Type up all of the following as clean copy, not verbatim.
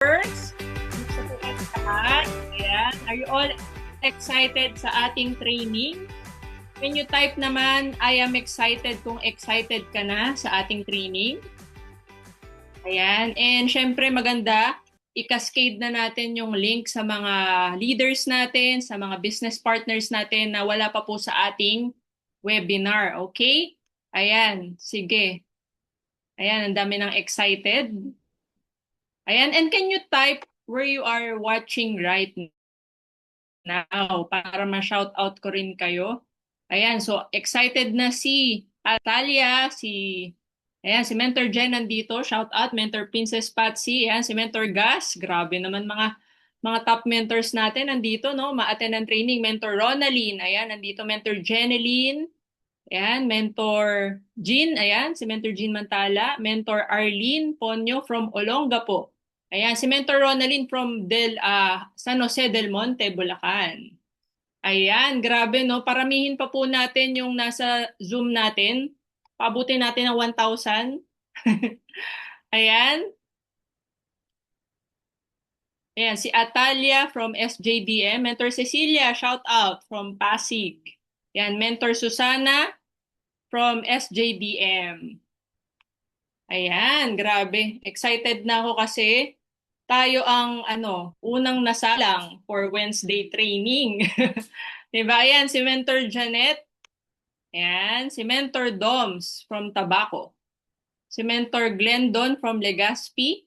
First, gusto ko lahat. Ayan. Are you all excited sa ating training? Can you type naman, I am excited kung excited ka na sa ating training? Ayan. And syempre maganda, i-cascade na natin yung link sa mga leaders natin, sa mga business partners natin na wala pa po sa ating webinar. Okay? Ayan. Sige. Ayan, ang dami ng excited. Ayan. And can you type where you are watching right now para ma-shout out ko rin kayo? Ayan. So, excited na si Atalia, ayan, si Mentor Jen nandito. Shout out, Mentor Princess Patsy. Ayan, si Mentor Gas. Grabe naman mga top mentors natin nandito, no? Ma-attend ng training. Mentor Ronaline. Ayan, nandito. Mentor Jeneline. Ayan, Mentor Jean. Ayan, si Mentor Jean Mantala. Mentor Arlene Ponyo from Olongapo. Ayan, si Mentor Ronaline from San Jose del Monte, Bulacan. Ayan, grabe, no? Paramihin pa po natin yung nasa Zoom natin. Pabutin natin ng 1,000. Ayan. Ayan, si Atalia from SJDM. Mentor Cecilia, shout out from Pasig. Ayan, Mentor Susana from SJDM. Ayan, grabe. Excited na ako kasi tayo ang unang nasalang for Wednesday training. Diba? Ayan, si Mentor Janet. Ayan, si Mentor Doms from Tabaco. Si Mentor Glendon from Legazpi.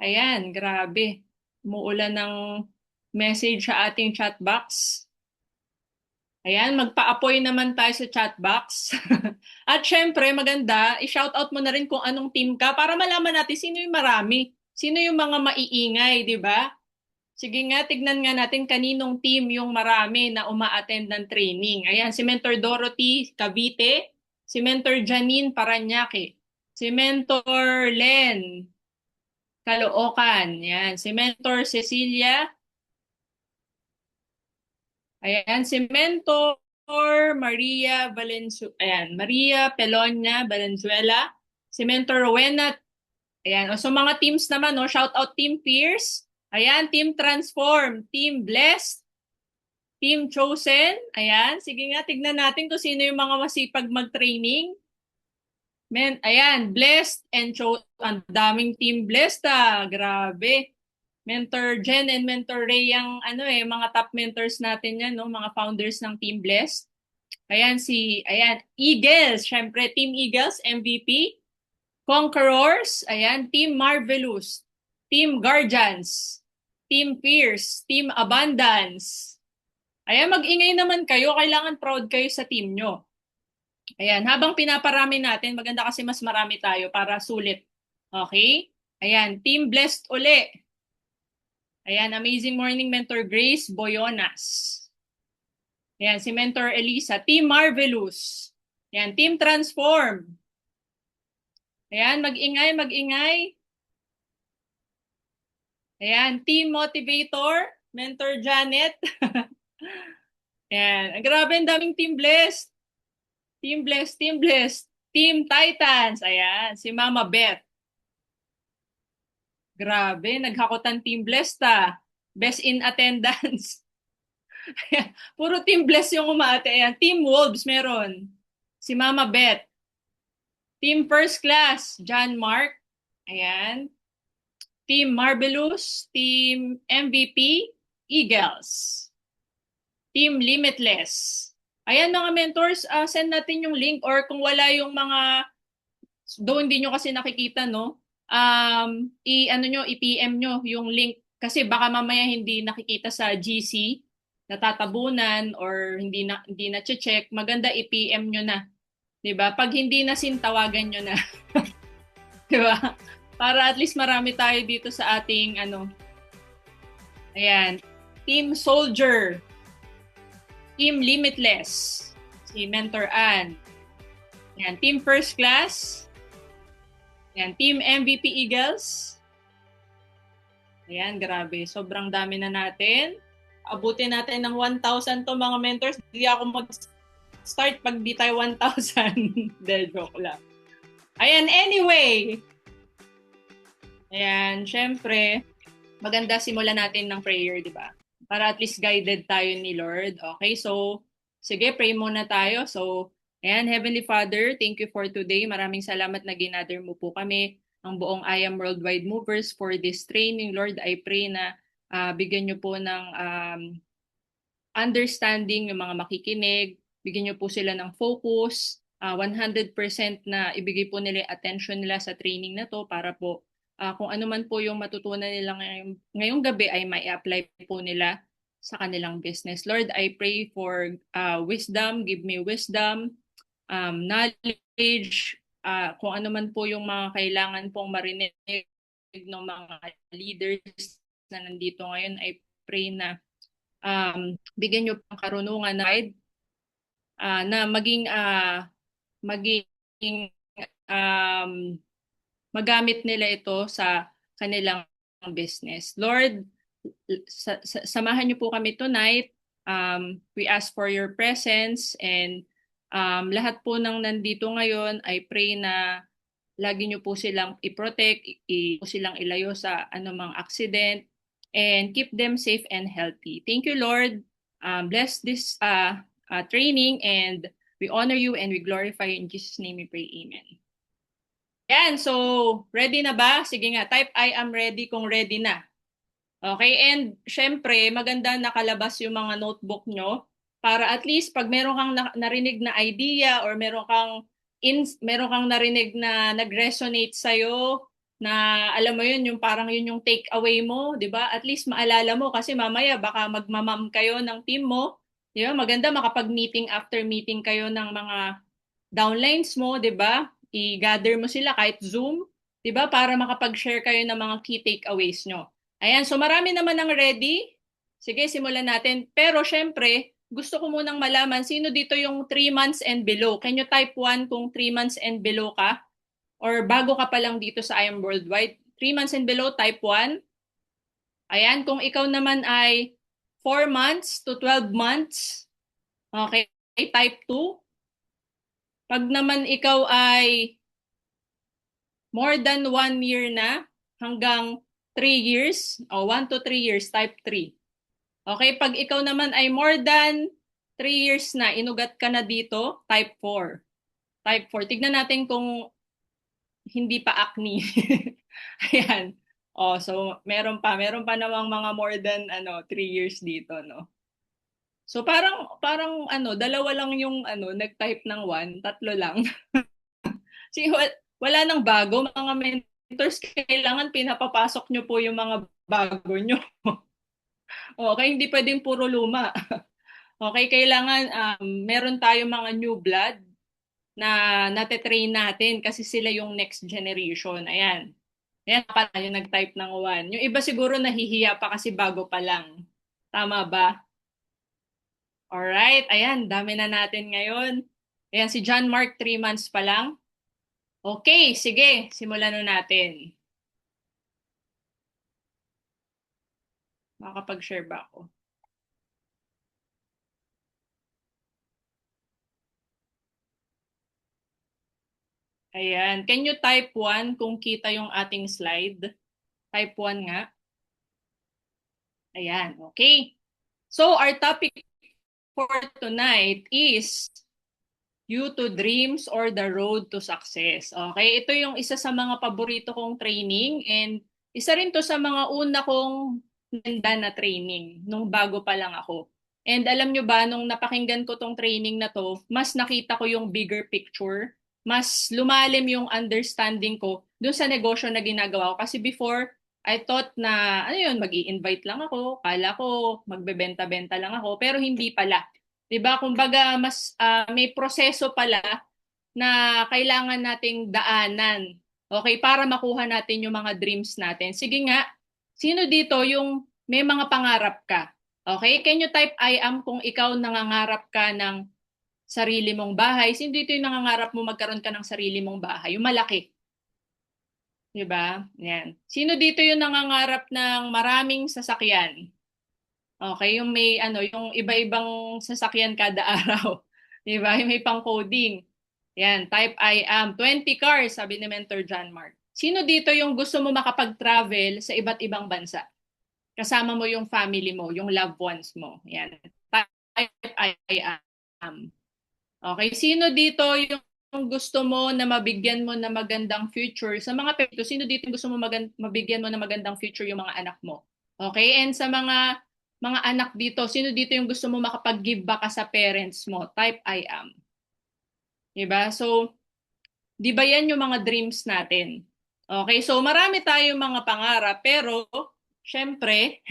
Ayan, grabe. Umuulan ng message sa ating chat box. Ayan, magpa-apoy naman tayo sa chat box. At syempre, maganda, i-shoutout mo na rin kung anong team ka para malaman natin sino yung marami. Sino yung mga maiingay, di ba? Sige nga, tignan nga natin kaninong team yung marami na uma-attend ng training. Ayan, si Mentor Dorothy Cavite, si Mentor Janine Paranaque, si Mentor Len Caloocan, yan, si Mentor Cecilia, ayan, si Mentor Maria Maria Pelonia Valenzuela, si Mentor Rowena, ayan, so mga teams naman, no, shout out Team Fierce, ayan, Team Transform, Team Blessed, Team Chosen, ayan, sige nga, tignan natin kung sino yung mga masipag mag-training. Ayan, Blessed and Chosen, ang daming Team Blessed grabe. Mentor Jen and Mentor Ray yung mga top mentors natin yan, no? Mga founders ng Team Blessed. Ayan, Eagles, syempre Team Eagles, MVP. Conquerors, ayan, Team Marvelous, Team Guardians, Team Fierce, Team Abundance. Ayan, mag-ingay naman kayo, kailangan proud kayo sa team nyo. Ayan, habang pinaparami natin, maganda kasi mas marami tayo para sulit. Okay? Ayan, Team Blessed uli. Ayan, Amazing Morning Mentor Grace Boyonas. Ayan, si Mentor Elisa. Team Marvelous. Ayan, Team Transform. Ayan, mag-ingay, mag-ingay. Ayan, Team Motivator. Mentor Janet. Ayan, grabe, ang daming Team Blessed. Team Blessed, Team Blessed. Team Titans. Ayan, si Mama Beth. Grabe, naghakotan Team Blessed Best in attendance. Ayan, puro Team Blessed yung umate. Ayan, Team Wolves meron. Si Mama Beth. Team First Class, John Mark. Ayan. Team Marvelous, Team MVP, Eagles. Team Limitless. Ayan mga mentors, send natin yung link or kung wala yung mga, doon hindi nyo kasi nakikita, no? I-PM nyo yung link kasi baka mamaya hindi nakikita sa GC, natatabunan or hindi na check, maganda i-PM nyo na. 'Di ba? Pag hindi na tawagan nyo na. 'Di ba? Para at least marami tayo dito sa ating Ayan, Team Soldier, Team Limitless, si Mentor Ann. Ayan, Team First Class. Ayan, Team MVP Eagles. Ayan, grabe. Sobrang dami na natin. Abutin natin ng 1,000 to mga mentors. Hindi ako mag-start pag di tayo 1,000. Dahil joke lang. Ayan, anyway. Ayan, syempre, maganda simulan natin ng prayer, di ba? Para at least guided tayo ni Lord. Okay, so sige, pray muna tayo. So, ayan, Heavenly Father, thank you for today. Maraming salamat na ginather mo po kami, ang buong I Am Worldwide Movers for this training. Lord, I pray na bigyan niyo po ng understanding yung mga makikinig, bigyan niyo po sila ng focus, 100% na ibigay po nila yung attention nila sa training na to para po kung ano man po yung matutunan nila ngayong gabi ay mai-apply po nila sa kanilang business. Lord, I pray for wisdom, give me wisdom, knowledge, kung ano man po yung mga kailangan pong marinig ng mga leaders na nandito ngayon, I pray na bigyan nyo pang karunungan na maging magamit nila ito sa kanilang business. Lord, samahan niyo po kami tonight. We ask for your presence and lahat po ng nandito ngayon, I pray na lagi niyo po silang i-protect, po silang ilayo sa anumang accident, and keep them safe and healthy. Thank you, Lord. Bless this training, and we honor you and we glorify you. In Jesus' name we pray. Amen. Yan, so ready na ba? Sige nga, type I am ready kung ready na. Okay, and syempre, maganda nakalabas yung mga notebook nyo para at least pag meron kang narinig na idea or meron kang narinig na nag-resonate sa'yo, na alam mo yun, yung parang yun yung take away mo, di ba? At least maalala mo kasi mamaya baka magmamam kayo ng team mo. Di ba? Maganda makapag-meeting after meeting kayo ng mga downlines mo, di ba? I-gather mo sila kahit Zoom, di ba? Para makapag-share kayo ng mga key takeaways nyo. Ayan, so marami naman ang ready. Sige, simulan natin. Pero syempre, gusto ko munang malaman, sino dito yung 3 months and below? Can you type 1 kung 3 months and below ka? Or bago ka pa lang dito sa I Am Worldwide? 3 months and below, type 1. Ayan, kung ikaw naman ay 4 months to 12 months, okay, type 2. Pag naman ikaw ay more than 1 year na, hanggang 3 years, o 1 to 3 years, type 3. Okay, pag ikaw naman ay more than 3 years na, inugat ka na dito, type 4. Type 4. Tignan natin kung hindi pa acne. Ayan. Oh, so meron pa namang mga more than 3 years dito, no. So parang dalawa lang yung nag-type ng 1, tatlo lang. Si wala nang bago, mga mentors, kailangan pinapapasok nyo po yung mga bago nyo. Okay, hindi pwedeng puro luma. Okay, kailangan meron tayong mga new blood na nate-train natin kasi sila yung next generation. Ayan. Ayan pala yung nag-type ng 1. Yung iba siguro nahihiya pa kasi bago pa lang. Tama ba? Alright, ayan, dami na natin ngayon. Ayan, si John Mark, 3 months pa lang. Okay, sige, simulan na natin. Makakapag-share ba ako? Ayan, can you type 1 kung kita yung ating slide? Type 1 nga. Ayan, okay. So, our topic for tonight is You to Dreams or the Road to Success. Okay, ito yung isa sa mga paborito kong training and isa rin to sa mga una kong ganda na training nung bago pa lang ako. And alam nyo ba, nung napakinggan ko tong training na to, mas nakita ko yung bigger picture, mas lumalim yung understanding ko dun sa negosyo na ginagawa ko. Kasi before, I thought na, mag-i-invite lang ako, kala ko magbebenta-benta lang ako, pero hindi pala. 'Di ba? Kumbaga mas may proseso pala na kailangan nating daanan. Okay, para makuha natin yung mga dreams natin. Sige nga, sino dito yung may mga pangarap ka? Okay, can you type I am kung ikaw nangangarap ka ng sarili mong bahay? Sino dito yung nangangarap mo magkaroon ka ng sarili mong bahay? Yung malaki. 'Di ba? Yan. Sino dito yung nangangarap ng maraming sasakyan? Okay, yung may yung iba-ibang sasakyan kada araw. 'Di ba? Yung may pang-coding. Yan, type I am 20 cars, sabi ni Mentor John Mark. Sino dito yung gusto mo makapag-travel sa iba't ibang bansa? kasama mo yung family mo, yung loved ones mo. Yan. Type I am. Okay, sino dito yung gusto mo na mabigyan mo na magandang future? Sa mga pepito, sino dito yung gusto mo mabigyan mo na magandang future yung mga anak mo? Okay, and sa mga anak dito, sino dito yung gusto mo makapag-give back ka sa parents mo? Type I am. Diba? So, di ba yan yung mga dreams natin? Okay, so marami tayong mga pangarap, pero syempre,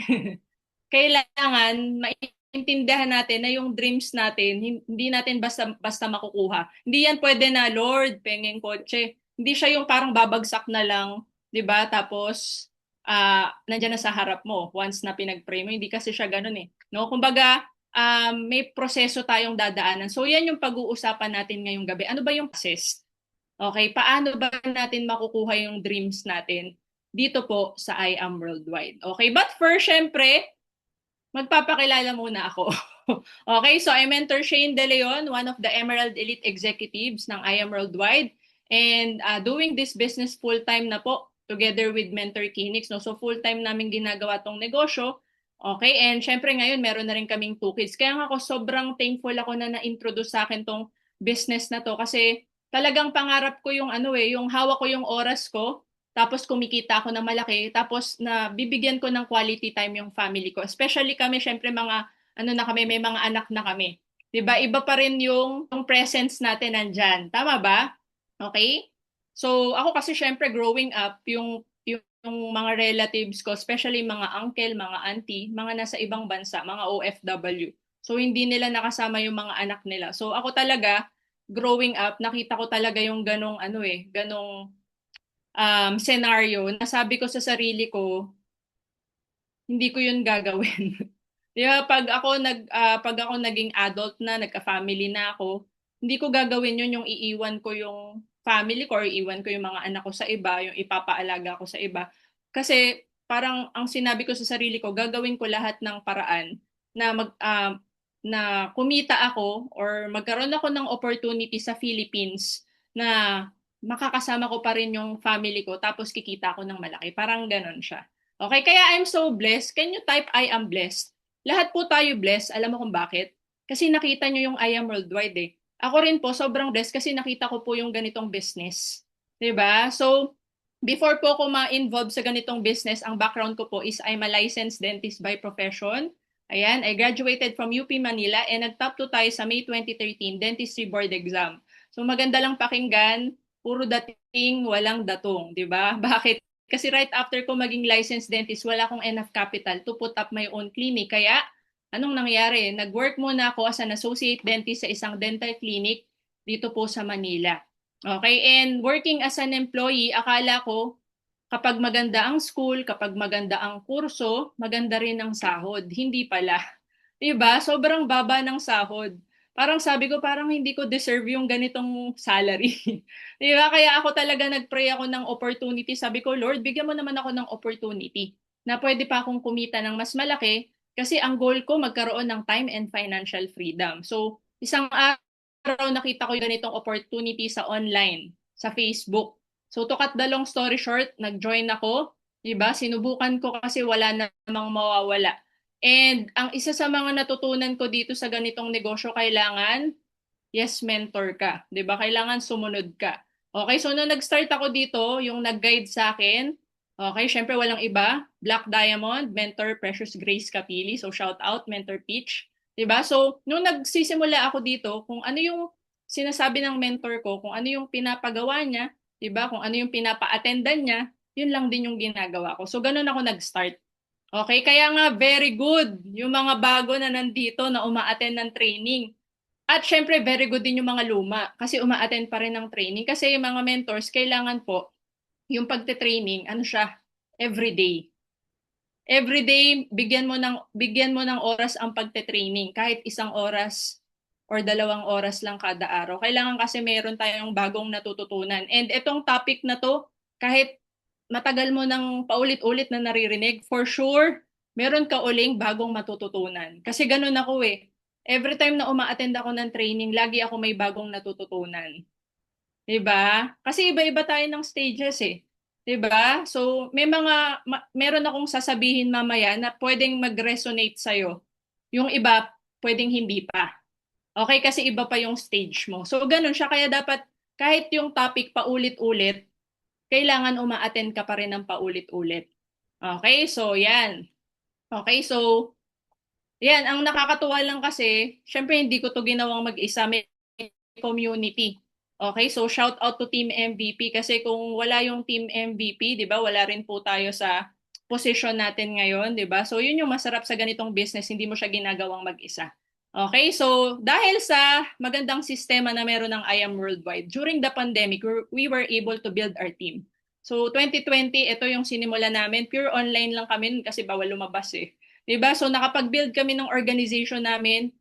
kailangan maintindihan natin na yung dreams natin, hindi natin basta makukuha. Hindi yan pwede na, Lord, pengeng kotse. Hindi siya yung parang babagsak na lang, 'di ba? Tapos nandiyan na sa harap mo once na pinag-pray mo. Hindi kasi siya ganoon eh. No, kumbaga, may proseso tayong dadaanan. So yan yung pag-uusapan natin ngayong gabi. Ano ba yung process? Okay, paano ba natin makukuha yung dreams natin dito po sa I Am Worldwide? Okay, but first, syempre, magpapakilala muna ako. Okay, so I mentor Shane De Leon, one of the Emerald Elite Executives ng I Am Worldwide, and doing this business full-time na po together with Mentor Kinix. No? So full-time namin ginagawa tong negosyo. Okay, and syempre ngayon meron na rin kaming 2 kids. Kaya nga ako sobrang thankful ako na na-introduce sa akin tong business na to kasi talagang pangarap ko yung yung hawak ko yung oras ko tapos kumikita ako ng malaki, tapos na bibigyan ko ng quality time yung family ko. Especially kami, syempre mga na kami, may mga anak na kami. 'Di ba? Iba pa rin yung presence natin nandyan. Tama ba? Okay? So, ako kasi syempre growing up, yung mga relatives ko, especially mga uncle, mga auntie, mga nasa ibang bansa, mga OFW. So, hindi nila nakasama yung mga anak nila. So, ako talaga, growing up, nakita ko talaga yung ganong scenario na sabi ko sa sarili ko, hindi ko yun gagawin. Di ba, pag ako naging adult na, nagka-family na ako, hindi ko gagawin yun yung iiwan ko yung family ko or iiwan ko yung mga anak ko sa iba, yung ipapaalaga ko sa iba. Kasi parang ang sinabi ko sa sarili ko, gagawin ko lahat ng paraan na na kumita ako or magkaroon ako ng opportunity sa Philippines na makakasama ko pa rin yung family ko tapos kikita ako ng malaki. Parang ganon siya. Okay, kaya I'm so blessed. Can you type I am blessed? Lahat po tayo blessed. Alam mo kung bakit? Kasi nakita nyo yung I am worldwide eh. Ako rin po sobrang blessed kasi nakita ko po yung ganitong business. 'Di ba? So, before po ako ma-involve sa ganitong business, ang background ko po is I'm a licensed dentist by profession. Ayan, I graduated from UP Manila and nag-top 2 tayo sa May 2013 dentistry board exam. So maganda lang pakinggan, puro dating, walang datong, 'di ba? Bakit? Kasi right after ko maging licensed dentist, wala akong enough capital to put up my own clinic. Kaya, anong nangyari? Nag-work muna ako as an associate dentist sa isang dental clinic dito po sa Manila. Okay, and working as an employee, akala ko kapag maganda ang school, kapag maganda ang kurso, maganda rin ang sahod. Hindi pala. 'Di ba? Sobrang baba ng sahod. Parang sabi ko, parang hindi ko deserve yung ganitong salary. 'Di ba? Kaya ako talaga nag-pray ako ng opportunity. Sabi ko, Lord, bigyan mo naman ako ng opportunity na pwede pa akong kumita ng mas malaki kasi ang goal ko magkaroon ng time and financial freedom. So, isang araw nakita ko yung ganitong opportunity sa online, sa Facebook. So to cut the long story short, nag-join ako, 'di ba? Sinubukan ko kasi wala namang mawawala. And ang isa sa mga natutunan ko dito sa ganitong negosyo, kailangan yes, mentor ka, 'di ba? Kailangan sumunod ka. Okay, so nung nag-start ako dito, yung nag-guide sa akin, okay, syempre walang iba, Black Diamond, Mentor Precious Grace Capili. So shout out Mentor Peach, 'di ba? So nung nagsisimula ako dito, kung ano yung sinasabi ng mentor ko, kung ano yung pinapagawa niya, 'di ba? Kung ano yung pinapa-attendan niya, yun lang din yung ginagawa ko. So ganun ako nag-start. Okay, kaya nga very good yung mga bago na nandito na uma-attend ng training. At syempre, very good din yung mga luma kasi uma-attend pa rin ng training. Kasi yung mga mentors, kailangan po yung pagte-training, ano siya, everyday. Everyday, bigyan mo ng oras ang pagte-training, kahit 1 oras or 2 oras lang kada araw. Kailangan kasi meron tayong bagong natututunan. And itong topic na to, kahit matagal mo nang paulit-ulit na naririnig, for sure, meron ka uling bagong matututunan. Kasi ganun ako eh. Every time na uma-attend ako ng training, lagi ako may bagong natututunan. 'Di ba? Kasi iba-iba tayo ng stages eh. 'Di ba? So may meron akong sasabihin mamaya na pwedeng mag-resonate sa'yo. Yung iba, pwedeng hindi pa. Okay, kasi iba pa yung stage mo. So ganun siya, kaya dapat kahit yung topic paulit-ulit, kailangan uma-attend ka pa rin ng paulit-ulit. Okay, so yan. Okay, so yan, ang nakakatuwa lang kasi, syempre hindi ko to ginawang mag-isa, may community. Okay, so shout out to Team MVP kasi kung wala yung Team MVP, 'di ba? Wala rin po tayo sa position natin ngayon, 'di ba? So yun yung masarap sa ganitong business, hindi mo siya ginagawang mag-isa. Okay, so dahil sa magandang sistema na meron ng I Am Worldwide, during the pandemic, we were able to build our team. So 2020, ito yung sinimula namin. Pure online lang kami kasi bawal lumabas eh. 'Di ba? So nakapag-build kami ng organization namin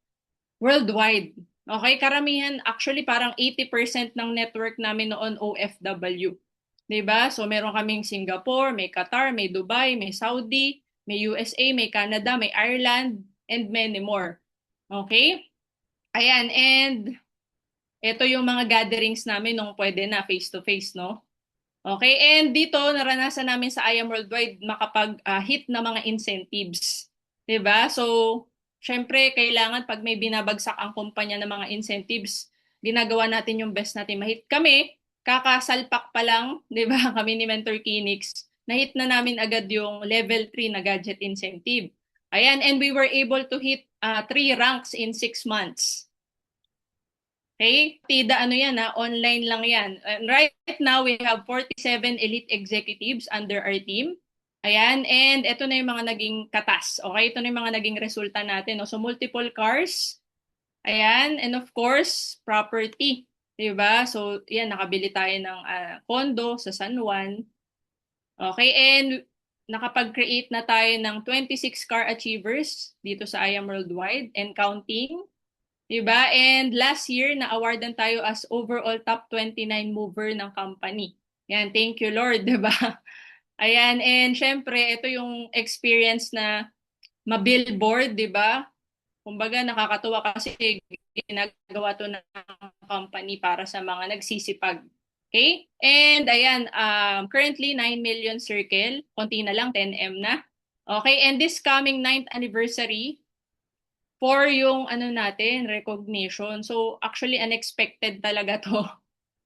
worldwide. Okay, karamihan actually parang 80% ng network namin noon OFW. 'Di ba? So meron kaming Singapore, may Qatar, may Dubai, may Saudi, may USA, may Canada, may Ireland, and many more. Okay? Ayan, and ito yung mga gatherings namin nung pwede na face to face, no? Okay, and dito naranasan namin sa I Am Worldwide makapag-hit na mga incentives. 'Di ba? So, syempre kailangan pag may binabagsak ang kumpanya ng mga incentives, ginagawa natin yung best natin mahit. Kami, kakasalpak pa lang, 'di ba? Kami ni Mentor Kinix, na-hit na namin agad yung level 3 na gadget incentive. Ayan, and we were able to hit 3 ranks in 6 months. Okay? Tida ano yan ha, online lang yan. And right now, we have 47 elite executives under our team. Ayan, and ito na yung mga naging katas. Okay, ito na yung mga naging resulta natin. No? So, multiple cars. Ayan, and of course, property. Diba? So, yan, nakabili tayo ng condo sa San Juan. Okay, and nakapag-create na tayo ng 26 car achievers dito sa I Am Worldwide and counting. Diba? And last year, na-awardan tayo as overall top 29 mover ng company. Yan, thank you Lord, diba? Ayan, and syempre, ito yung experience na ma-billboard, diba? Kumbaga, nakakatuwa kasi ginagawa to ng company para sa mga nagsisipag. Okay? And ayan, currently 9 million circle, konti na lang, 10M na. Okay, and this coming 9th anniversary, for yung ano natin, recognition. So actually unexpected talaga to.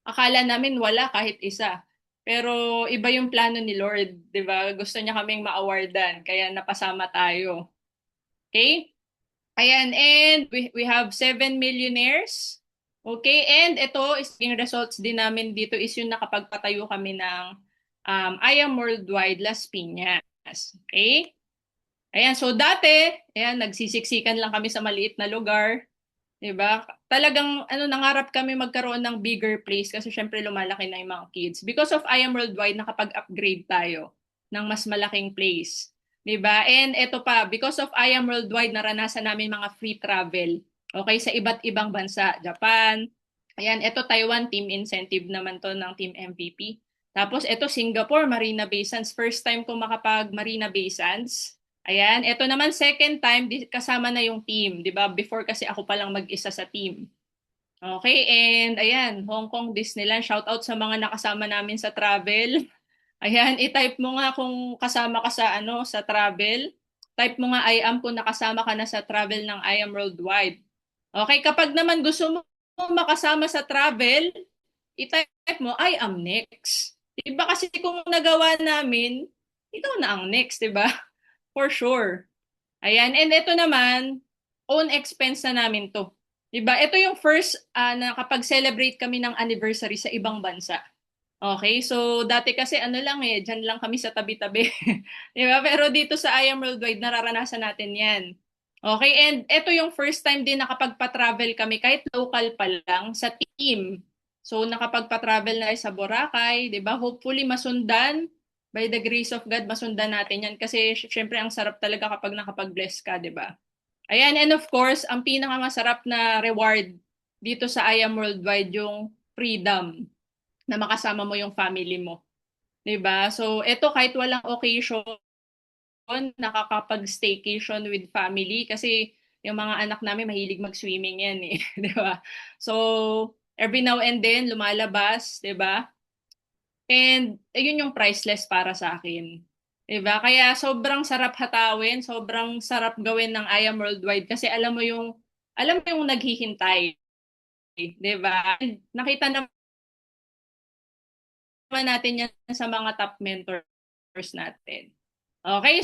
Akala namin wala kahit isa. Pero iba yung plano ni Lord, 'di ba? Gusto niya kaming ma-awardan, kaya napasama tayo. Okay? Ayan, and we have 7 millionaires. Okay, and ito is yung results din namin dito is yung nakapagpatayo kami ng I Am Worldwide Las Piñas. Okay? Ayan, so dati, ayan, nagsisiksikan lang kami sa maliit na lugar, 'di ba? Talagang ano, nangarap kami magkaroon ng bigger place kasi syempre lumalaki na yung mga kids. Because of I Am Worldwide, nakapag-upgrade tayo ng mas malaking place, 'di ba? And ito pa, because of I Am Worldwide, naranasan namin mga free travel. Okay, sa iba't ibang bansa, Japan. Ayan, ito Taiwan team incentive naman to ng Team MVP. Tapos ito Singapore, Marina Bay Sands. First time ko makapag Marina Bay Sands. Ayan, ito naman second time kasama na yung team, 'di ba? Before kasi ako pa lang mag-isa sa team. Okay, and ayan, Hong Kong Disneyland, shout out sa mga nakasama namin sa travel. Ayan, i-type mo nga kung kasama ka sa ano, sa travel. Type mo nga I am kung nakasama ka na sa travel ng I am Worldwide. Okay, kapag naman gusto mo makasama sa travel, i-type mo I am next. 'Di ba kasi kung nagawa namin, ikaw na ang next, 'di ba? For sure. Ayan, and ito naman, own expense na namin to. Diba? Ito yung first na kapag celebrate kami ng anniversary sa ibang bansa. Okay, so dati kasi ano lang eh, dyan lang kami sa tabi-tabi. Diba? Pero dito sa I Am Worldwide, nararanasan natin yan. Okay, and ito yung first time din nakapagpa-travel kami, kahit local pa lang, sa team. So nakapagpa-travel na sa Boracay, di ba? Hopefully masundan, by the grace of God, masundan natin yan. Kasi syempre ang sarap talaga kapag nakapag-bless ka, di ba? Ayan, and of course, ang pinakamasarap na reward dito sa I Am Worldwide, yung freedom na makasama mo yung family mo. 'Di ba? So, ito kahit walang occasion, nakakapag-staycation with family kasi yung mga anak namin mahilig mag-swimming yan eh, 'di ba? So, every now and then lumalabas, 'di ba? And ayun yung priceless para sa akin. 'Di ba? Kaya sobrang sarap hatawin, sobrang sarap gawin ng I Am Worldwide kasi alam mo yung naghihintay, 'di ba? Nakita naman natin yan sa mga top mentors natin. Okay,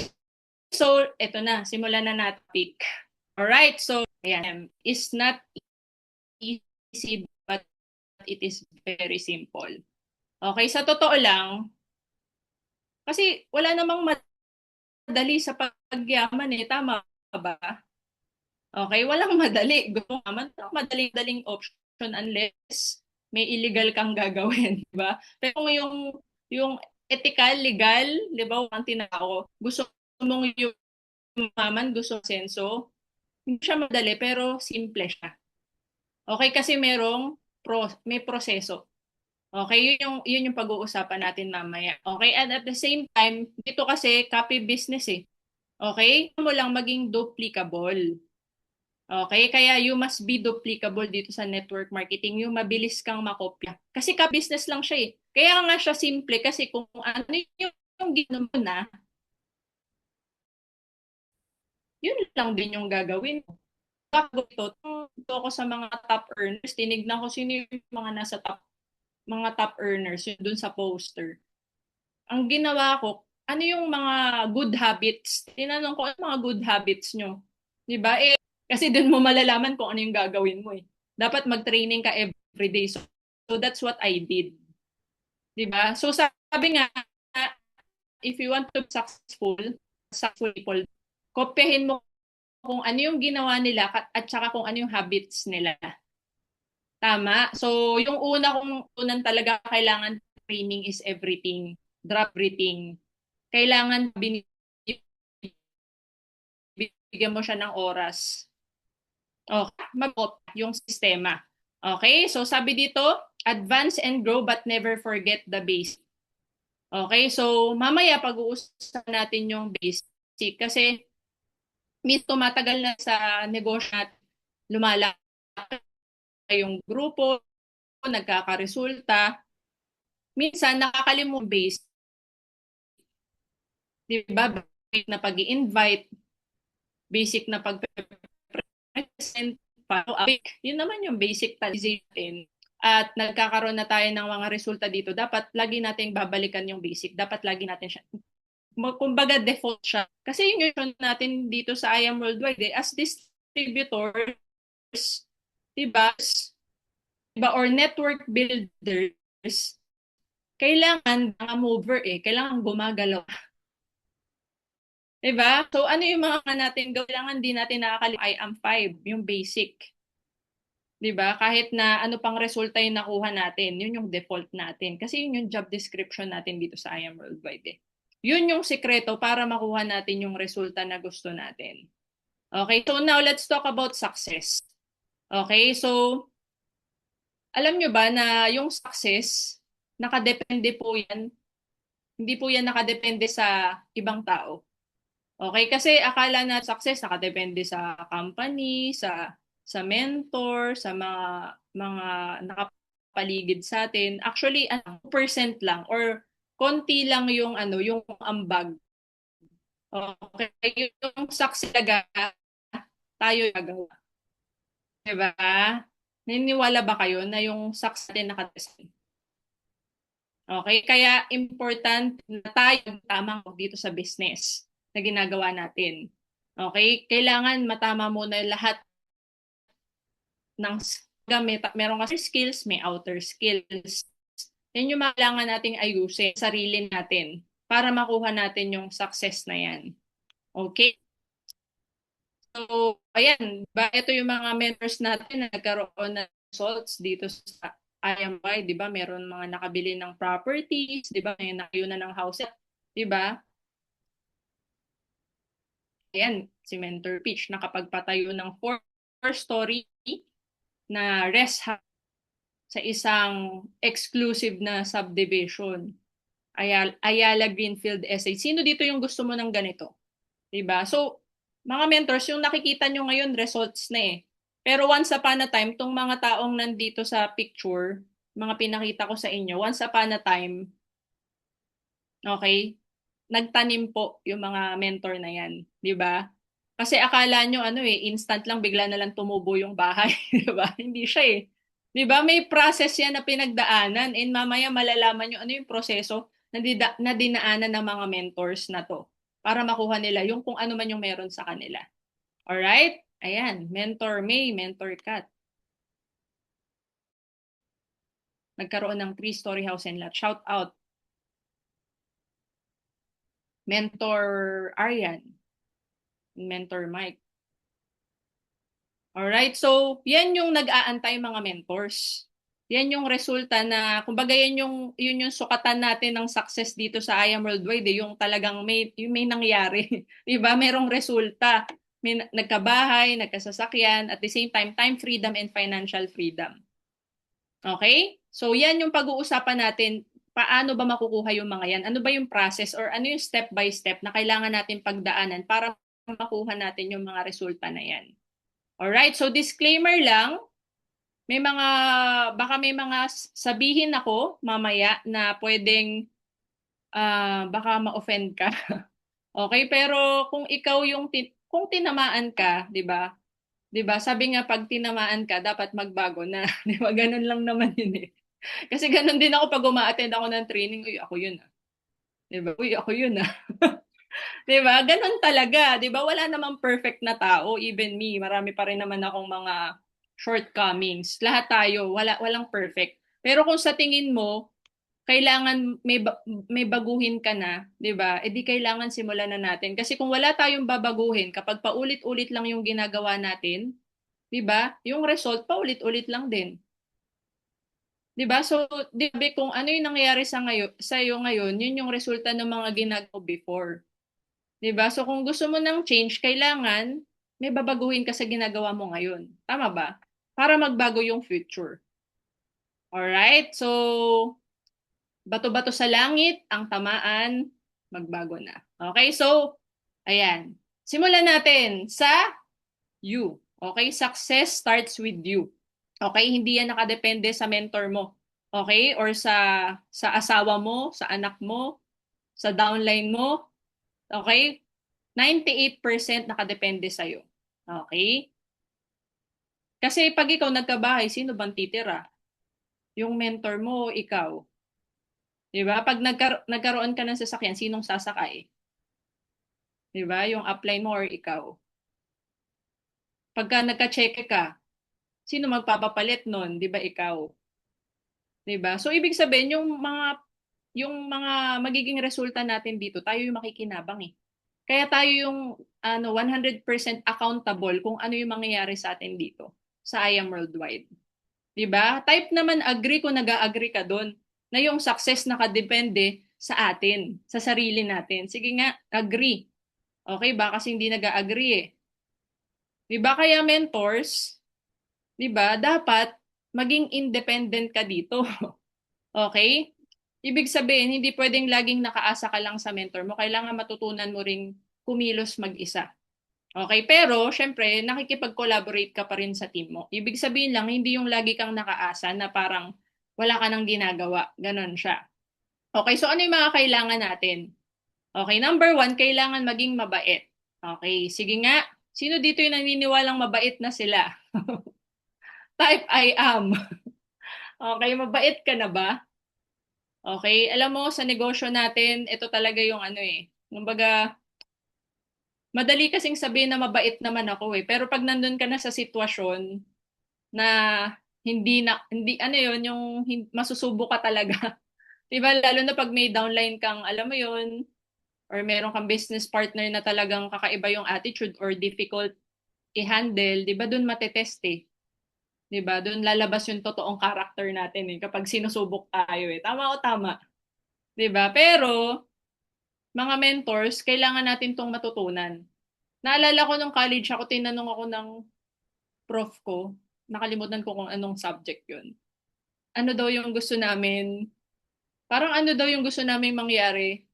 so eto na, simulan na natin pick. Alright, so ayan, is not easy but it is very simple. Okay, sa totoo lang, kasi wala namang madali sa pagyaman eh, tama ba? Okay, walang madali. Gusto naman madaling option unless may illegal kang gagawin, di ba? Pero kung yung ethical, legal, di ba, ang tinao, gusto mong yumaman, gusto senso, hindi siya madali pero simple siya. Okay, kasi may proseso. Okay, yun yung pag-uusapan natin mamaya. Okay, and at the same time, dito kasi copy business eh. Okay? Mo lang maging duplicable. Okay, kaya you must be duplicable dito sa network marketing. Yung mabilis kang makopya. Kasi ka-business lang siya eh. Kaya nga siya simple kasi kung ano yung ginawa mo na, yun lang din yung gagawin mo. Bago ito ako sa mga top earners, tinignan ko sino yung mga nasa top earners yun dun sa poster. Ang ginawa ko, ano yung mga good habits? Tinanong ko, ano mga good habits nyo? 'Di ba? Kasi dun mo malalaman kung ano yung gagawin mo eh. Dapat mag-training ka everyday. So that's what I did. 'Di ba? So sabi nga, if you want to be successful people, kopyahin mo kung ano yung ginawa nila at saka kung ano yung habits nila. Tama? So yung unang talaga kailangan training is everything. Drop everything. Kailangan binibigyan mo siya ng oras. Okay, mag-op yung sistema. Okay, so sabi dito, advance and grow but never forget the basic. Okay, so mamaya pag-uusapan natin yung basic kasi tumatagal na sa negosyo at lumalaki yung grupo, nagkakaresulta. Minsan nakakalimutan basic. Di ba? Basic na pag-i-invite, basic na pag-present, yun naman yung basic natin. At nagkakaroon na tayo ng mga resulta dito, dapat lagi nating babalikan yung basic. Dapat lagi natin siya, kumbaga default siya. Kasi yung natin dito sa I Am Worldwide, as distributors, diba, diba, or network builders, kailangan mga mover kailangan gumagalaw. Diba? So ano yung mga natin gawin? Kailangan din natin nakakalimutan I Am 5, yung basic. 'Di ba? Kahit na ano pang resulta yung nakuha natin, yun yung default natin. Kasi yun yung job description natin dito sa I Am Worldwide Yun yung sekreto para makuha natin yung resulta na gusto natin. Okay, so now let's talk about success. Okay, so alam nyo ba na yung success, nakadepende po yan, hindi po yan nakadepende sa ibang tao. Okay, kasi akala na success nakadepende sa company, sa mentor, sa mga nakapaligid sa atin. Actually, 2% lang or konti lang yung yung ambag. Okay, yung success talaga tayo gagawa. 'Di ba? Naniniwala ba kayo na yung success natin nakadepende? Okay, kaya important na tayo tamang dito sa business na ginagawa natin. Okay, kailangan matama muna lahat ng gamit. Meron kasi skills, may outer skills. Yan yung kailangan nating ayusin sarili natin para makuha natin yung success na yan. Okay? So, ayan, ito yung mga mentors natin na nagkaroon ng results dito sa IMY, di ba? Meron mga nakabili ng properties, di ba? May nakayuna ng house, di ba? Ayan, si Mentor Peach, nakapagpatayo ng 4-story na rest house sa isang exclusive na subdivision. Ayala Greenfield Estate. Sino dito yung gusto mo ng ganito? Diba? So, mga mentors, yung nakikita nyo ngayon, results na Pero once upon a time, tong mga taong nandito sa picture, mga pinakita ko sa inyo, once upon a time, Okay? Nagtanim po yung mga mentor na yan, 'di ba? Kasi akala nyo ano instant lang bigla na lang tumubo yung bahay, 'di ba? Hindi siya eh. 'Di ba? May process yan na pinagdaanan and mamaya malalaman nyo ano yung proseso na dinaanan ng mga mentors na to para makuha nila yung kung ano man yung meron sa kanila. Alright? Ayan, mentor May, mentor Kat. Nagkaroon ng three-story house and lot. Shout out. Mentor Aryan, mentor Mike. Alright, so yan yung nag-aantay mga mentors. Yan yung resulta na, kumbaga yun yung sukatan natin ng success dito sa I Am Worldwide, yung talagang may nangyari. Diba? Merong resulta. May nagkabahay, nagkasasakyan, at the same time, time freedom and financial freedom. Okay? So yan yung pag-uusapan natin, paano ba makukuha yung mga yan? Ano ba yung process or ano yung step by step na kailangan natin pagdaanan para makuha natin yung mga resulta na yan? Alright, so disclaimer lang, baka may mga sabihin ako mamaya na pwedeng baka ma-offend ka. Okay, pero kung ikaw kung tinamaan ka, 'di ba? 'Di ba? Sabi nga pag tinamaan ka, dapat magbago na, 'di ba? Ganun lang naman yun eh. Kasi ganun din ako pag uma-attend ako ng training, uy, ako yun ah. 'Di ba? Uy, ako yun ah. 'Di ba? Ganun talaga, 'di ba? Wala namang perfect na tao, even me. Marami pa rin naman akong mga shortcomings. Lahat tayo, walang perfect. Pero kung sa tingin mo, kailangan may baguhin ka na, 'di ba? Eh di kailangan simulan na natin. Kasi kung wala tayong babaguhin, kapag paulit-ulit lang yung ginagawa natin, 'di ba? Yung result paulit-ulit lang din. 'Di ba? So, 'di ba kung ano yung nangyayari sa iyo ngayon, yun yung resulta ng mga ginagawa before. 'Di ba? So kung gusto mo ng change, kailangan may babaguhin ka sa ginagawa mo ngayon. Tama ba? Para magbago yung future. Alright? So, bato-bato sa langit, ang tamaan, magbago na. Okay? So, ayan. Simulan natin sa you. Okay? Success starts with you. Okay? Hindi yan nakadepende sa mentor mo. Okay? Or sa asawa mo, sa anak mo, sa downline mo. Okay? 98% nakadepende sa'yo. Okay? Kasi pag ikaw nagkabahay, sino bang titira? Yung mentor mo, ikaw. Di ba? Pag nagkaroon ka ng sasakyan, sinong sasakay? Di ba? Yung upline mo or ikaw. Pagka nagka-check ka, sino magpapapalit nun? Di ba ikaw? Di ba? So, ibig sabihin, yung mga magiging resulta natin dito, tayo yung makikinabang eh. Kaya tayo yung 100% accountable kung ano yung mangyayari sa atin dito sa I Am Worldwide. 'Di ba? Type naman agree kung nag-agree ka doon na yung success nakadepende sa atin, sa sarili natin. Sige nga, agree. Okay ba? Kasi hindi nag-agree eh. 'Di ba kaya mentors, 'di ba? Dapat maging independent ka dito. Okay? Ibig sabihin, hindi pwedeng laging nakaasa ka lang sa mentor mo. Kailangan matutunan mo ring kumilos mag-isa. Okay, pero syempre, nakikipag-collaborate ka pa rin sa team mo. Ibig sabihin lang, hindi yung lagi kang nakaasa na parang wala ka nang ginagawa. Ganon siya. Okay, so ano yung mga kailangan natin? Okay, number one, kailangan maging mabait. Okay, sige nga. Sino dito yung naniniwalang mabait na sila? Type I am. Okay, mabait ka na ba? Okay, alam mo, sa negosyo natin, ito talaga yung ano eh. Kumbaga, madali kasing sabihin na mabait naman ako eh. Pero pag nandun ka na sa sitwasyon na hindi ano yun, yung masusubo ka talaga. 'Di ba? Lalo na pag may downline kang, alam mo yun, or meron kang business partner na talagang kakaiba yung attitude or difficult i-handle, 'di ba? Doon matetest eh. 'Di ba? Doon lalabas yung totoong character natin eh kapag sinusubok tayo eh. Tama o tama? 'Di ba? Pero mga mentors, kailangan natin tong matutunan. Naalala ko nung college ako, tinanong ako ng prof ko, nakalimutan ko kung anong subject yun. Ano daw yung gusto namin, parang ano daw yung gusto namin mangyari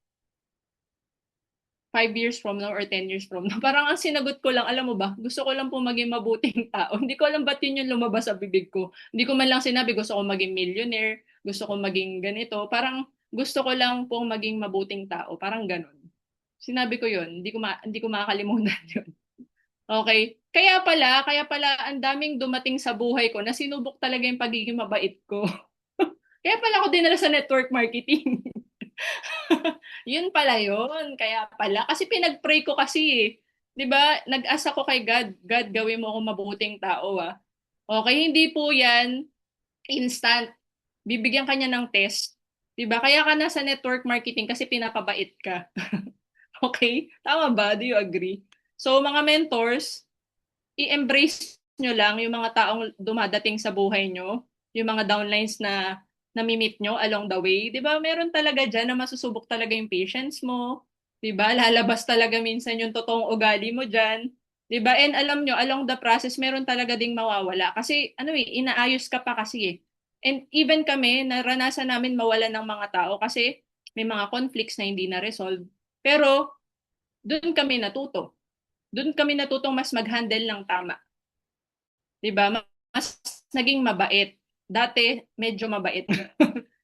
5 years from now or 10 years from now. Parang ang sinagot ko lang, alam mo ba, gusto ko lang po maging mabuting tao. Hindi ko alam ba't yun yung lumabas sa bibig ko. Hindi ko man lang sinabi, gusto ko maging millionaire, gusto ko maging ganito. Parang gusto ko lang pong maging mabuting tao. Parang ganun. Sinabi ko yun. Hindi ko makakalimutan yun. Okay. Kaya pala, ang daming dumating sa buhay ko na sinubok talaga yung pagiging mabait ko. Kaya pala ako dinala sa network marketing. Yun pala yun. Kaya pala. Kasi pinag-pray ko kasi eh. 'Di ba? Nag-asa ko kay God. God, gawin mo akong mabuting tao ah. Okay, hindi po yan instant. Bibigyan ka niya ng test. 'Di ba? Kaya ka na sa network marketing kasi pinapabait ka. Okay? Tama ba? Do you agree? So, mga mentors, i-embrace nyo lang yung mga taong dumadating sa buhay nyo, yung mga downlines na nami-meet nyo along the way. Di ba, meron talaga dyan na masusubok talaga yung patience mo. Di ba, lalabas talaga minsan yung totoong ugali mo dyan. Di ba, and alam nyo, along the process, meron talaga ding mawawala. Kasi, ano eh, inaayos ka pa kasi eh. And even kami, naranasan namin mawala ng mga tao kasi may mga conflicts na hindi na-resolve. Pero, doon kami natuto. Doon kami natutong mas mag-handle ng tama. 'Di ba? Mas naging mabait. Dati medyo mabait.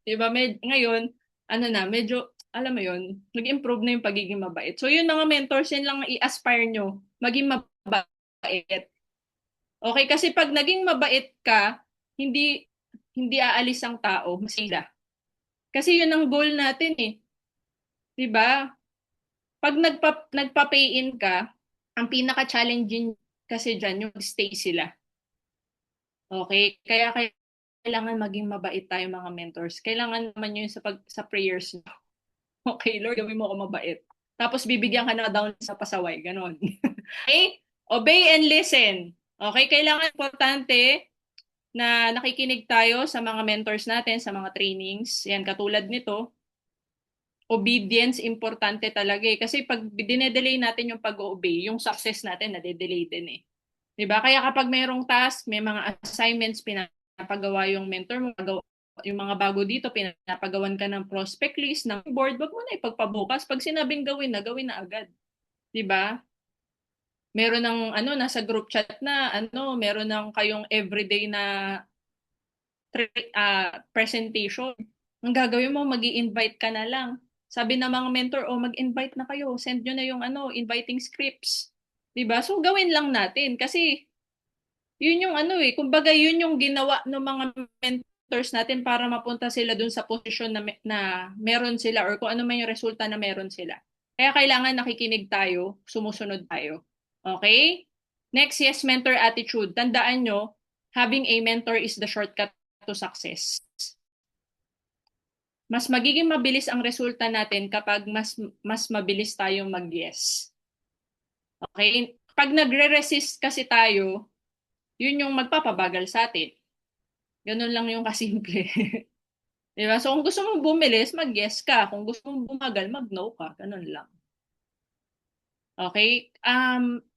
'Di ba? Ngayon, ano na, medyo alam mo 'yun, nag-improve na 'yung pagiging mabait. So 'yun mga mentors, yun lang i-aspire nyo, maging mabait. Okay, kasi pag naging mabait ka, hindi hindi aalis ang tao, masila. Kasi 'yun ang goal natin eh. 'Di ba? Pag nagpa-pay in ka, ang pinaka-challenging kasi diyan yung stay sila. Okay? Kaya kailangan maging mabait tayo mga mentors. Kailangan naman yun sa prayers nyo. Okay, Lord, gawin mo ako mabait. Tapos bibigyan ka na down sa pasaway. Ganon. Okay? Obey and listen. Okay? Kailangan importante na nakikinig tayo sa mga mentors natin, sa mga trainings. Yan, katulad nito. Obedience, importante talaga eh. Kasi pag dinedelay natin yung pag-obey, yung success natin, nade-delay din eh. 'Di ba? Kaya kapag mayroong task, may mga assignments pinapagawa yung mentor mo, yung mga bago dito, pinapagawan ka ng prospect list, ng board, wag mo na ipagpabukas. Pag sinabing gawin na agad. 'Di ba? Meron ng ano nasa group chat na ano, meron ng kayong everyday na presentation. Ang gagawin mo, magi-invite ka na lang. Sabi ng mga mentor, oh, mag-invite na kayo. Send nyo na yung ano, inviting scripts. 'Di ba? So gawin lang natin kasi yun yung ano eh, kumbaga yun yung ginawa ng mga mentors natin para mapunta sila dun sa posisyon na meron sila or kung ano man yung resulta na meron sila. Kaya kailangan nakikinig tayo, sumusunod tayo. Okay? Next, yes, mentor attitude. Tandaan nyo, having a mentor is the shortcut to success. Mas magiging mabilis ang resulta natin kapag mas mabilis tayong mag-yes. Okay? Pag nagre-resist kasi tayo, yun yung magpapabagal sa atin. Ganun lang yung kasimple. Di ba? So kung gusto mong bumilis, mag-yes ka. Kung gusto mong bumagal, mag-no ka. Ganun lang. Okay?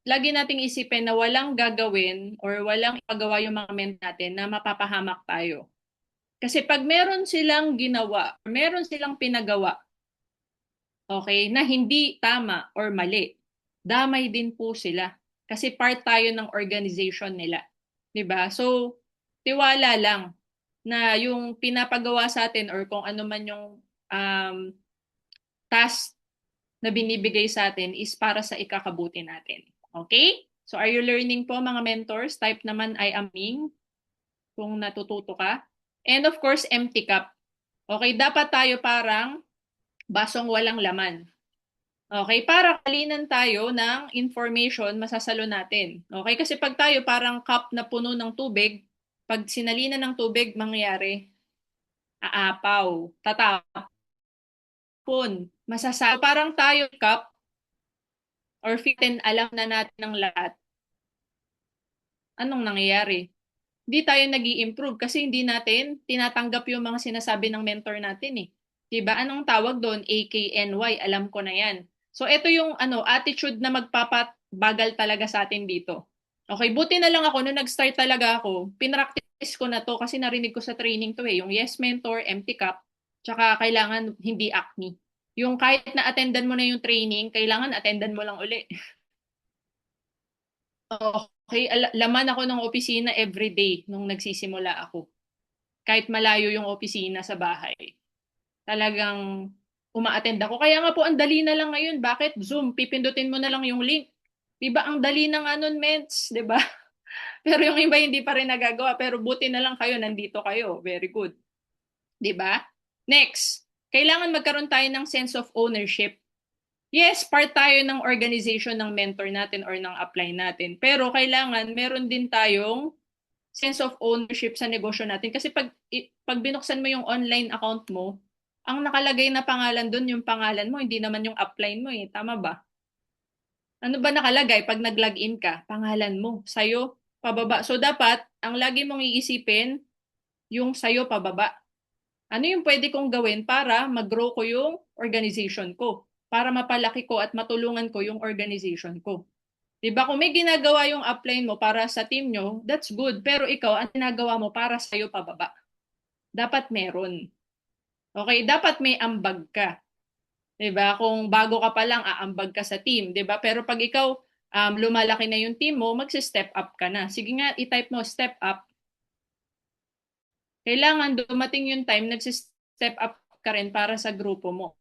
Lagi nating isipin na walang gagawin or walang ipagawa yung mga ment natin na mapapahamak tayo. Kasi pag meron silang ginawa, meron silang pinagawa, okay, na hindi tama or mali, damay din po sila. Kasi part tayo ng organization nila. 'Di ba? So, tiwala lang na yung pinapagawa sa atin or kung ano man yung um, task na binibigay sa atin is para sa ikakabuti natin. Okay? So, are you learning po mga mentors? Type naman I am Ming kung natututo ka. And of course, empty cup. Okay, dapat tayo parang basong walang laman. Okay, para kalinan tayo ng information masasalo natin. Okay, kasi pag tayo parang cup na puno ng tubig, pag sinalinan ng tubig, mangyayari, aapaw, tatapon, masasalo. Parang tayo cup or fitin, alam na natin ng lahat. Anong nangyayari? Hindi tayo nag improve kasi hindi natin tinatanggap yung mga sinasabi ng mentor natin eh. Diba? Anong tawag doon? AKNY, alam ko na yan. So ito yung ano, attitude na magpapabagal talaga sa atin dito. Okay, buti na lang ako, nung nag-start talaga ako, pinractice ko na to kasi narinig ko sa training to eh, yung Yes Mentor, Empty Cup, tsaka kailangan hindi acne. Yung kahit na attendan mo na yung training, kailangan attendan mo lang uli. Okay, laman ako ng opisina everyday nung nagsisimula ako. Kahit malayo yung opisina sa bahay. talagang uma-attend ako. Kaya nga po ang dali na lang ngayon. Bakit? Zoom, pipindutin mo na lang yung link. 'Di ba ang dali na nga nun, meds, 'di ba? Pero yung iba hindi pa rin nagagawa. Pero buti na lang kayo, nandito kayo. Very good. 'Di ba? Next, kailangan magkaroon tayo ng sense of ownership. Yes, part tayo ng organization ng mentor natin or ng apply natin. Pero kailangan meron din tayong sense of ownership sa negosyo natin. Kasi pag binuksan mo yung online account mo, ang nakalagay na pangalan doon, yung pangalan mo, hindi naman yung upline mo eh. Tama ba? Ano ba nakalagay pag nag-login ka? Pangalan mo, sa'yo, pababa. So dapat, ang lagi mong iisipin, yung sa'yo pababa. Ano yung pwede kong gawin para mag-grow ko yung organization ko? Para mapalaki ko at matulungan ko yung organization ko. Diba? Kung may ginagawa yung upline mo para sa team nyo, that's good. Pero ikaw, ang ginagawa mo para sa'yo pababa. Dapat meron. Okay? Dapat may ambag ka. Diba? Kung bago ka pa lang, aambag ka sa team. Diba? Pero pag ikaw, lumalaki na yung team mo, magsi-step up ka na. Sige nga, i-type mo, step up. Kailangan dumating yung time, nagsi-step up ka rin para sa grupo mo.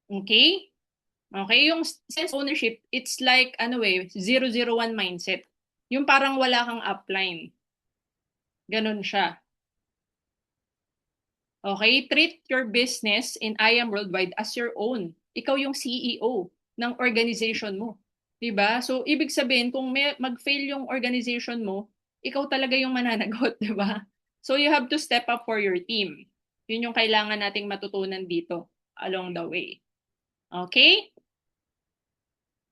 Okay? Okay, yung sense of ownership, it's like, 001 mindset. Yung parang wala kang upline. Ganun siya. Okay, treat your business in I Am Worldwide as your own. Ikaw yung CEO ng organization mo. Diba? So, ibig sabihin, kung mag-fail yung organization mo, ikaw talaga yung mananagot, diba? So, you have to step up for your team. Yun yung kailangan nating matutunan dito along the way. Okay?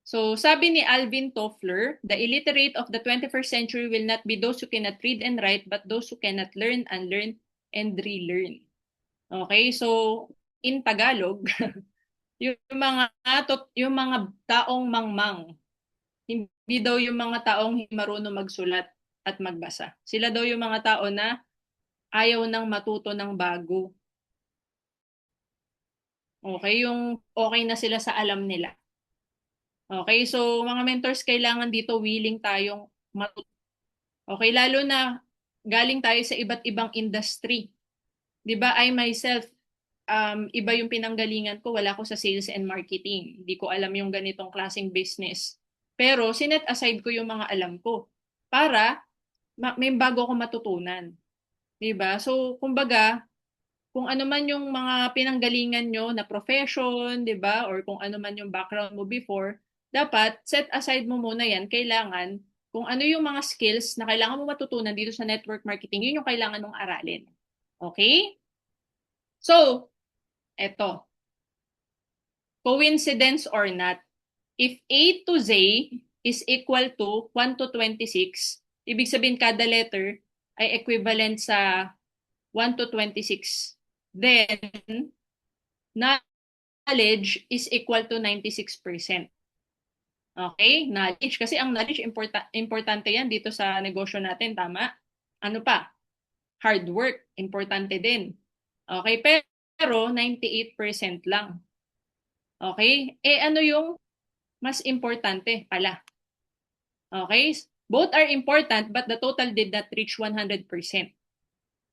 So, sabi ni Alvin Toffler, the illiterate of the 21st century will not be those who cannot read and write, but those who cannot learn, unlearn, and relearn. Okay? So, in Tagalog, yung mga taong mangmang, hindi daw yung mga taong marunong magsulat at magbasa. Sila daw yung mga tao na ayaw nang matuto ng bago. Okay? Yung okay na sila sa alam nila. Okay, so mga mentors, kailangan dito willing tayong matuto. Okay, lalo na galing tayo sa iba't ibang industry. 'Di ba? I myself, iba yung pinanggalingan ko, wala ko sa sales and marketing. Hindi ko alam yung ganitong klaseng business. Pero sinet aside ko yung mga alam ko para may bago akong matutunan. 'Di ba? So, kumbaga, kung ano man yung mga pinanggalingan nyo na profession, 'di ba? Or kung ano man yung background mo before, dapat set aside mo muna 'yan. Kailangan kung ano yung mga skills na kailangan mo matutunan dito sa network marketing, yun yung kailangan mong aralin. Okay? So, eto. Coincidence or not, if A to Z is equal to 1 to 26, ibig sabihin kada letter ay equivalent sa 1 to 26. Then, knowledge is equal to 96%. Okay? Knowledge. Kasi ang knowledge, importante yan dito sa negosyo natin. Tama? Ano pa? Hard work. Importante din. Okay? Pero 98% lang. Okay? Ano yung mas importante pala? Okay? Both are important but the total did not reach 100%.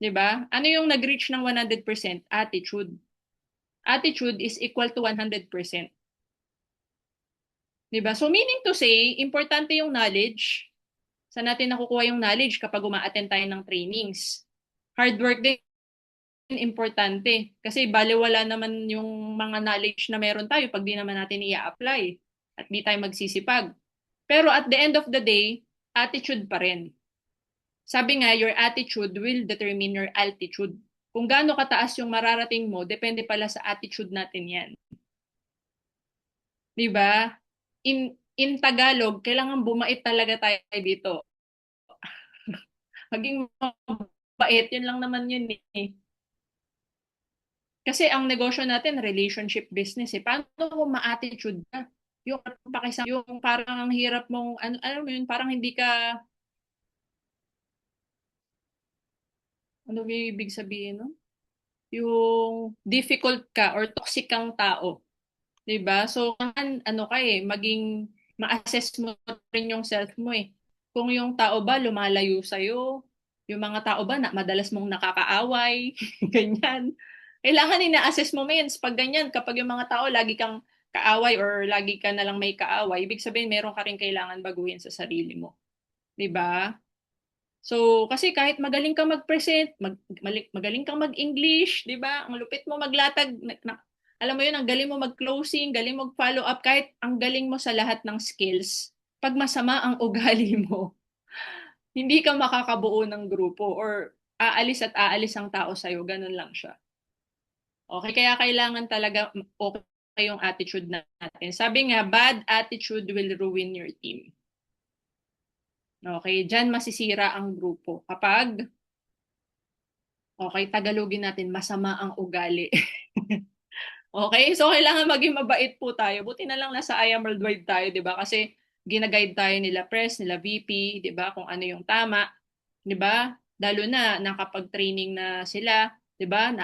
Diba? Ano yung nag-reach ng 100%? Attitude. Attitude is equal to 100%. Diba? So meaning to say, importante yung knowledge. Saan natin nakukuha yung knowledge kapag uma-attend tayo ng trainings? Hard work din, importante. Kasi baliwala naman yung mga knowledge na meron tayo pag di naman natin i-apply at di tayo magsisipag. Pero at the end of the day, attitude pa rin. Sabi nga, your attitude will determine your altitude. Kung gaano kataas yung mararating mo, depende pala sa attitude natin yan. Diba? In Tagalog, kailangan bumait talaga tayo dito. Maging mabait, yun lang naman yun eh. Kasi ang negosyo natin, relationship business eh. Paano kung ma-attitude ka? Yung parang ang hirap mong, ano mo yun, parang hindi ka, ano ba yung ibig sabihin, no? Yung difficult ka or toxic kang tao. 'Di ba? So, ano ka maging ma-assess mo rin yung self mo eh. Kung yung tao ba lumalayo sa'yo, yung mga tao ba na madalas mong nakakaaway, ganyan. Kailangan ina-assess mo, mens. Pag ganyan, kapag yung mga tao lagi kang kaaway or lagi ka na lang may kaaway, ibig sabihin meron ka rin kailangan baguhin sa sarili mo. 'Di ba? So, kasi kahit magaling kang mag-present, magaling kang mag-English, 'di ba? Ang lupit mo maglatag, alam mo 'yun, ang galing mo mag-closing, galing mo mag-follow up, kahit ang galing mo sa lahat ng skills, pag masama ang ugali mo, hindi ka makakabuo ng grupo or aalis at aalis ang tao sa'yo, ganun lang siya. Okay, kaya kailangan talaga okay yung attitude natin. Sabi nga, bad attitude will ruin your team. Okay, diyan masisira ang grupo. Kapag, okay, Tagalogin natin, masama ang ugali. Okay, so kailangan maging mabait po tayo. Buti na lang nasa I Am Worldwide tayo, di ba? Kasi ginaguide tayo nila press, nila VP, di ba? Kung ano yung tama, di ba? Lalo na nakapag-training na sila, di ba?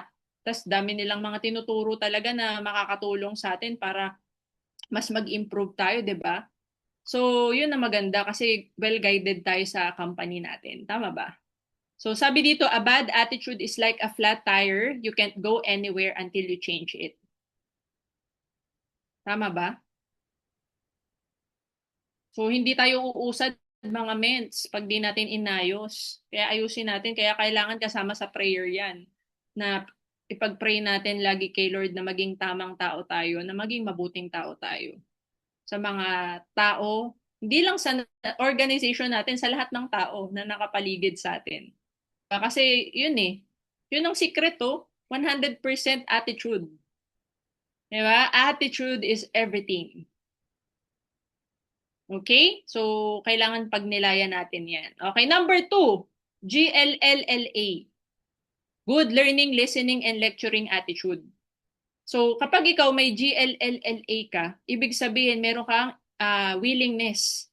Tas dami nilang mga tinuturo talaga na makakatulong sa atin para mas mag-improve tayo, di ba? So, yun na maganda kasi well-guided tayo sa company natin. Tama ba? So, sabi dito, a bad attitude is like a flat tire. You can't go anywhere until you change it. Tama ba? So, hindi tayo uusad mga ments pag di natin inayos. Kaya ayusin natin. Kaya kailangan kasama sa prayer yan. Na ipag-pray natin lagi kay Lord na maging tamang tao tayo, na maging mabuting tao tayo. Sa mga tao, hindi lang sa organization natin, sa lahat ng tao na nakapaligid sa atin. Kasi yun eh, yun ang sikreto, 100% attitude. Diba? Attitude is everything. Okay? So, kailangan pagnilayan natin yan. Okay, number 2, GLLLA. Good learning, listening, and lecturing attitude. So, kapag ikaw may GLLLA ka, ibig sabihin meron kang willingness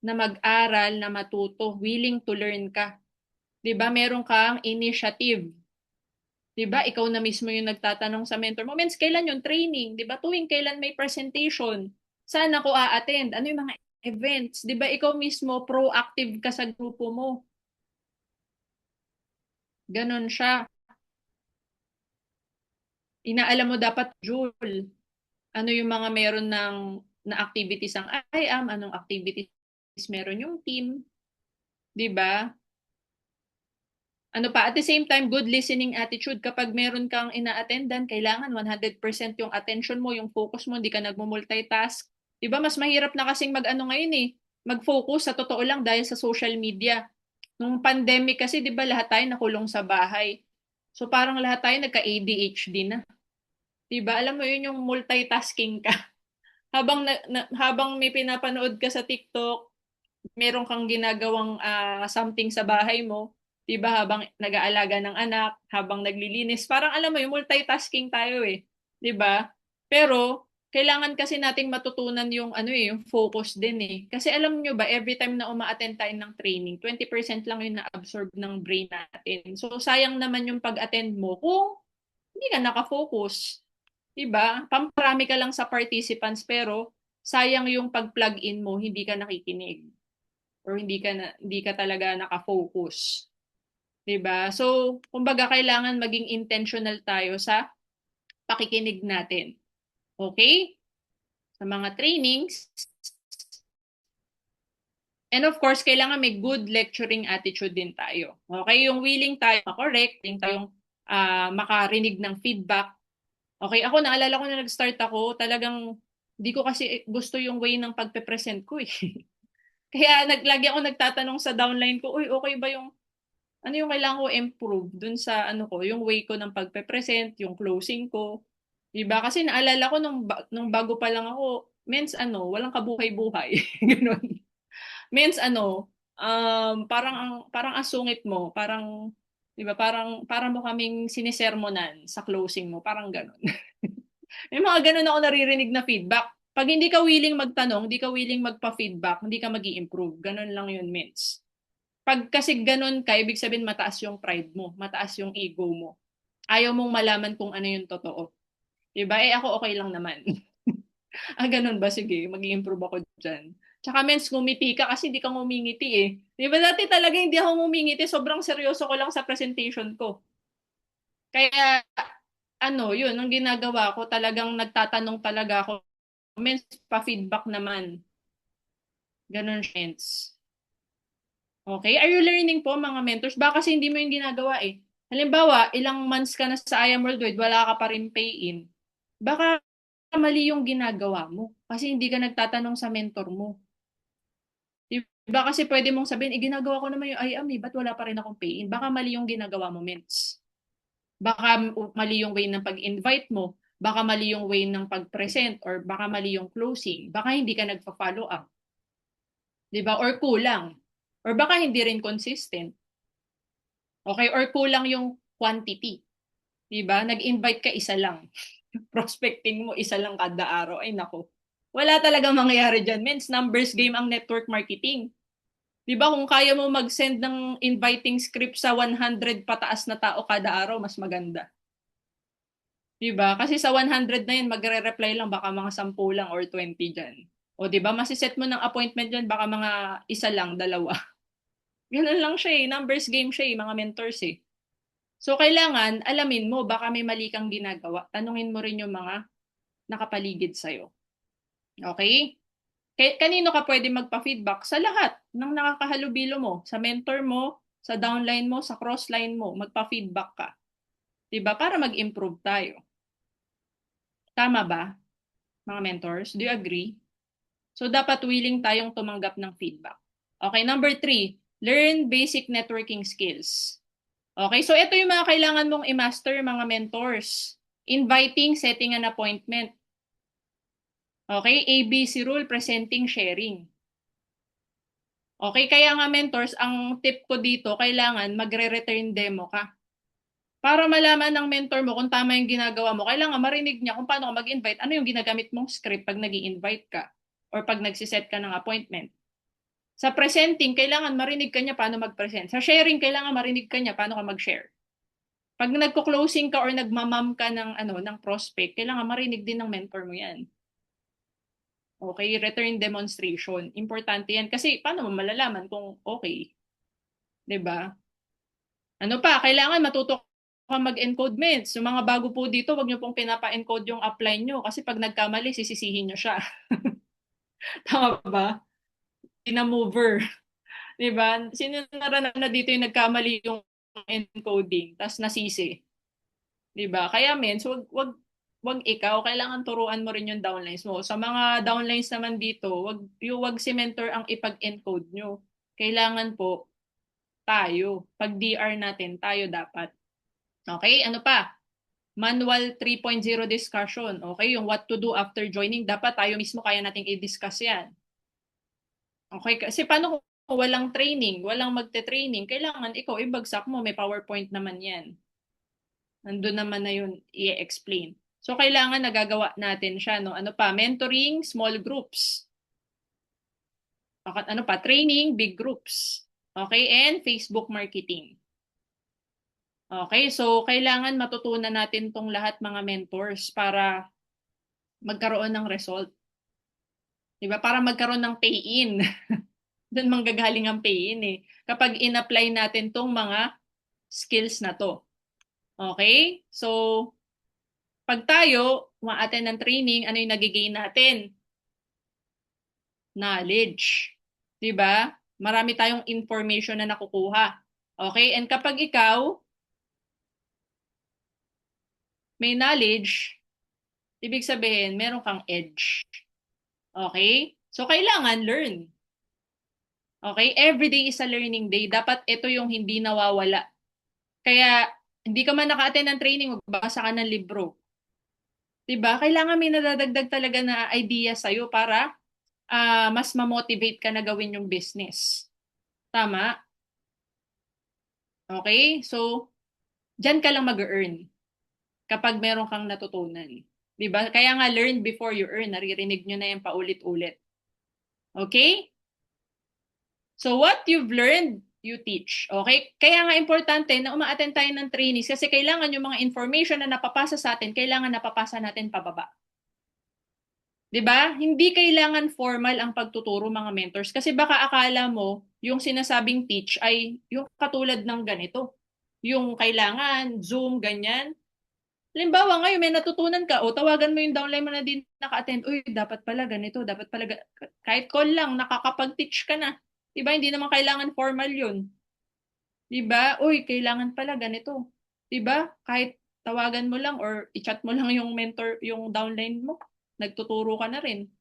na mag-aral, na matuto, willing to learn ka. 'Di ba? Meron kang initiative. 'Di ba? Ikaw na mismo yung nagtatanong sa mentor mo, "Mens, kailan yung training?" 'Di ba? Tuwing kailan may presentation? Saan ako a-attend? Ano yung mga events? 'Di ba? Ikaw mismo proactive ka sa grupo mo. Ganon siya. Inaalam mo dapat, Jule, ano yung mga meron ng na activities ang IAM, anong activities meron yung team, 'di ba? Ano pa, at the same time, good listening attitude. Kapag meron kang ina-attendan, kailangan 100% yung attention mo, yung focus mo, hindi ka nagmo-multitask. 'Di ba? Mas mahirap na kasing mag-ano ngayon eh, mag-focus sa totoo lang dahil sa social media. Nung pandemic kasi, 'di ba, lahat tayo nakulong sa bahay. So parang lahat tayo nagka-ADHD na. 'Di ba? Alam mo yun, yung multitasking ka. Habang may pinapanood ka sa TikTok, meron kang ginagawang something sa bahay mo, 'di ba, habang nag-aalaga ng anak, habang naglilinis, parang alam mo yung multitasking tayo eh, 'di ba? Pero kailangan kasi nating matutunan yung ano eh, yung focus din eh. Kasi alam nyo ba, every time na uma-attend tayo ng training, 20% lang yung na-absorb ng brain natin. So sayang naman yung pag-attend mo kung hindi ka nakafocus. 'Di ba? Pamparami ka lang sa participants pero sayang yung pag-plug in mo, hindi ka nakikinig or hindi ka talaga naka-focus. 'Di ba? So, kumbaga kailangan maging intentional tayo sa pakikinig natin. Okay? Sa mga trainings. And of course, kailangan may good lecturing attitude din tayo. Okay? Yung willing tayo ma-correct, willing tayong makarinig ng feedback. Okay, ako naalala ko na nag-start ako, talagang di ko kasi gusto yung way ng pagpe-present ko eh. Kaya lagi ako nagtatanong sa downline ko, uy, okay ba yung, ano yung kailangan ko improve dun sa, ano ko, yung way ko ng pagpe-present, yung closing ko. Diba? Kasi naalala ko nung bago pa lang ako, mens ano, walang kabuhay-buhay. Ganun. Mens ano, parang asungit mo, parang, diba, parang mo kaming sinisermonan sa closing mo, parang ganun. May mga ganun ako naririnig na feedback. Pag hindi ka willing magtanong, hindi ka willing magpa-feedback, hindi ka mag improve. Ganun lang yun, Mins. Pag kasi ganun ka, ibig sabihin mataas yung pride mo, mataas yung ego mo. Ayaw mong malaman kung ano yung totoo. Diba? Eh ako okay lang naman. Ganun ba? Sige, mag improve ako dyan. Tsaka mens, ngumiti ka kasi hindi ka ngumingiti eh. Diba dati talaga hindi ako ngumingiti, sobrang seryoso ko lang sa presentation ko. Kaya yun, ang ginagawa ko, talagang nagtatanong talaga ako. Means, pa-feedback naman. Ganun, friends. Okay? Are you learning po, mga mentors? Baka kasi hindi mo yung ginagawa eh. Halimbawa, ilang months ka na sa I Am Worldwide, wala ka pa rin pay-in. Baka mali yung ginagawa mo. Kasi hindi ka nagtatanong sa mentor mo. Diba kasi pwede mong sabihin, ginagawa ko naman yung I Am ba't wala pa rin akong pay-in? Baka mali yung ginagawa mo, ments. Baka mali yung way ng pag-invite mo. Baka mali yung way ng pag-present or baka mali yung closing. Baka hindi ka nagpa-follow up. Diba? Or kulang. Or baka hindi rin consistent. Okay? Or kulang yung quantity. Diba? Nag-invite ka, isa lang. Prospecting mo, isa lang kada araw. Ay nako. Wala talagang mangyayari dyan. Means numbers game ang network marketing. Diba kung kaya mo mag-send ng inviting script sa 100 pataas na tao kada araw, mas maganda. Diba? Kasi sa 100 na yun, magre-reply lang baka mga 10 lang or 20 dyan. O diba, masiset mo ng appointment dyan, baka mga isa lang, dalawa. Ganun lang siya eh. Numbers game siya eh, mga mentors eh. So, kailangan alamin mo, baka may mali kang ginagawa. Tanungin mo rin yung mga nakapaligid sa'yo. Okay? Kanino ka pwede magpa-feedback? Sa lahat ng nakakahalubilo mo. Sa mentor mo, sa downline mo, sa crossline mo. Magpa-feedback ka. Diba? Para mag-improve tayo. Tama ba, mga mentors? Do you agree? So, dapat willing tayong tumanggap ng feedback. Okay, number 3, learn basic networking skills. Okay, so ito yung mga kailangan mong i-master, mga mentors. Inviting, setting an appointment. Okay, ABC rule, presenting, sharing. Okay, kaya nga mentors, ang tip ko dito, kailangan magre-return demo ka. Para malaman ng mentor mo kung tama yung ginagawa mo, kailangan marinig niya kung paano ka mag-invite, ano yung ginagamit mong script pag nag-i-invite ka or pag nagsiset ka ng appointment. Sa presenting, kailangan marinig ka niya paano mag-present. Sa sharing, kailangan marinig ka niya paano ka mag-share. Pag nagko-closing ka or nagmamam ka ng prospect, kailangan marinig din ng mentor mo yan. Okay, return demonstration. Importante yan. Kasi paano mo malalaman kung okay? 'Di ba? Ano pa, kailangan matuto ka mag-encode ments. Yung mga bago po dito, wag niyo pong pinapa-encode yung upline niyo kasi pag nagkamali, sisisihin niyo siya. Tama ba? Pinamover. 'Di ba? Sino na dito yung nagkamali yung encoding, tas nasisi? 'Di ba? Kaya mens, wag ikaw, kailangan turuan mo rin yung downlines mo. Sa mga downlines naman dito, wag si mentor ang ipag-encode nyo. Kailangan po tayo. Pag DR natin, tayo dapat. Okay? Ano pa? Manual 3.0 discussion. Okay? Yung what to do after joining, dapat tayo mismo kaya nating i-discuss yan. Okay? Kasi paano kung walang training, walang magte-training, kailangan ikaw ibagsak mo, may PowerPoint naman yan. Nandun naman na yun i-explain. So, kailangan nagagawa natin siya. No? Ano pa? Mentoring, small groups. Ano pa? Training, big groups. Okay? And Facebook marketing. Okay? So, kailangan matutunan natin tong lahat, mga mentors, para magkaroon ng result. Diba? Para magkaroon ng pay-in. Doon manggagaling ang pay-in eh. Kapag in-apply natin tong mga skills na to. Okay? So, pag tayo ma-attend ng training, ano yung nagigain natin? Knowledge. 'Di ba? Marami tayong information na nakukuha. Okay? And kapag ikaw may knowledge, ibig sabihin, meron kang edge. Okay? So, kailangan learn. Okay? Every day is a learning day. Dapat ito yung hindi nawawala. Kaya, hindi ka man naka-attend ng training, magbasa ka ng libro. 'Di ba? Kailangan may nadadagdag talaga na idea sa'yo para mas ma-motivate ka na gawin yung business. Tama? Okay? So, dyan ka lang mag-earn kapag meron kang natutunan. 'Di ba? Kaya nga learn before you earn. Naririnig nyo na yan paulit-ulit. Okay? So, what you've learned, you teach. Okay? Kaya nga importante na uma-attend tayo ng trainings kasi kailangan yung mga information na napapasa sa atin, kailangan napapasa natin pababa. 'Di ba? Hindi kailangan formal ang pagtuturo, mga mentors, kasi baka akala mo yung sinasabing teach ay yung katulad ng ganito. Yung kailangan Zoom ganyan. Halimbawa, ngayon may natutunan ka, o tawagan mo yung downline mo na din naka-attend, uy, dapat pala ganito, dapat pala, kahit call lang, nakakapag-teach ka na. Diba? Hindi naman kailangan formal yun. Diba? Uy, kailangan pala ganito. Diba? Kahit tawagan mo lang or i-chat mo lang yung mentor, yung downline mo, nagtuturo ka na rin.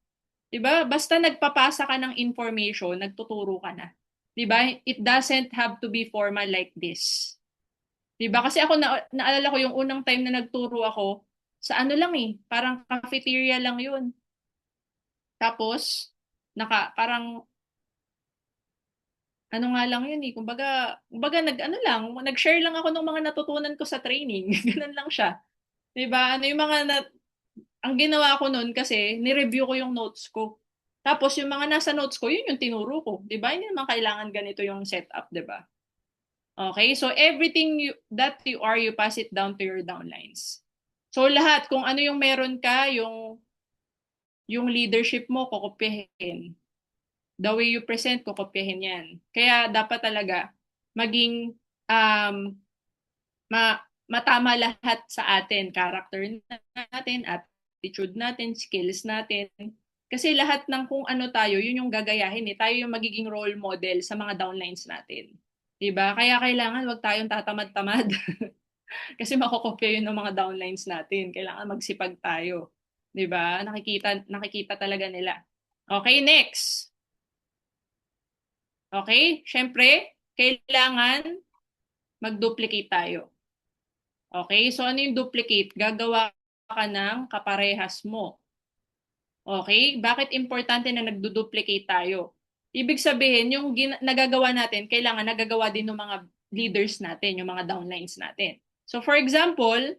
Diba? Basta nagpapasa ka ng information, nagtuturo ka na. Diba? It doesn't have to be formal like this. Diba? Kasi ako naalala ko yung unang time na nagturo ako, sa ano lang eh, parang cafeteria lang yun. Tapos, parang ano nga lang yun eh, kumbaga ano lang, nag-share lang ako ng mga natutunan ko sa training. Ganun lang siya. 'Di ba? Ano yung ang ginawa ko noon kasi ni-review ko yung notes ko. Tapos yung mga nasa notes ko, yun yung tinuro ko. 'Di ba? Hindi naman kailangan ganito yung setup, 'di ba? Okay? So everything that you are, you pass it down to your downlines. So lahat kung ano yung meron ka, yung leadership mo kokopyahin. The way you present, kokopyahin yan. Kaya dapat talaga maging um, matama lahat sa atin. Character natin, attitude natin, skills natin. Kasi lahat ng kung ano tayo, yun yung gagayahin eh. Tayo yung magiging role model sa mga downlines natin. Diba? Kaya kailangan wag tayong tatamad-tamad. Kasi makokopya yun ng mga downlines natin. Kailangan magsipag tayo. Diba? Nakikita talaga nila. Okay, next. Okay? Siyempre, kailangan mag-duplicate tayo. Okay? So, ano yung duplicate? Gagawa ka ng kaparehas mo. Okay? Bakit importante na nagdo-duplicate tayo? Ibig sabihin, yung nagagawa natin, kailangan nagagawa din ng mga leaders natin, yung mga downlines natin. So, for example,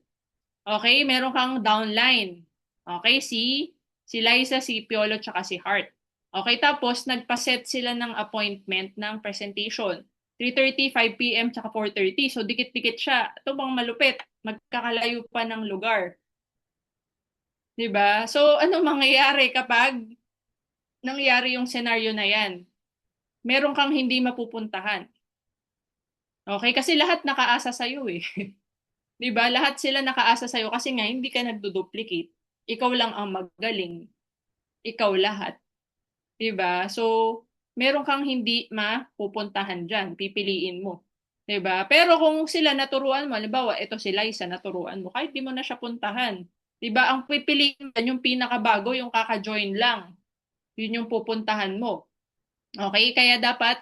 okay, meron kang downline. Okay, si Liza, si Piolo, tsaka si Hart. Okay, tapos nagpa-set sila ng appointment ng presentation. 3:30, 5 p.m. tsaka 4:30. So dikit-dikit siya. Ito bang malupit? Magkakalayo pa ng lugar. 'Di ba? So ano mangyayari kapag nangyari yung scenario na yan? Meron kang hindi mapupuntahan. Okay? Kasi lahat nakaasa sa iyo eh. 'Di ba? Lahat sila nakaasa sa iyo kasi nga hindi ka nagdo-duplicate. Ikaw lang ang magaling. Ikaw lahat. 'Di ba? So, meron kang hindi mapupuntahan diyan, pipiliin mo. 'Di ba? Pero kung sila naturuan mo, halimbawa, ito si Liza naturuan mo, kahit di mo na siya puntahan. 'Di ba? Ang pipiliin mo yung pinakabago, yung kaka-join lang. Yun yung pupuntahan mo. Okay? Kaya dapat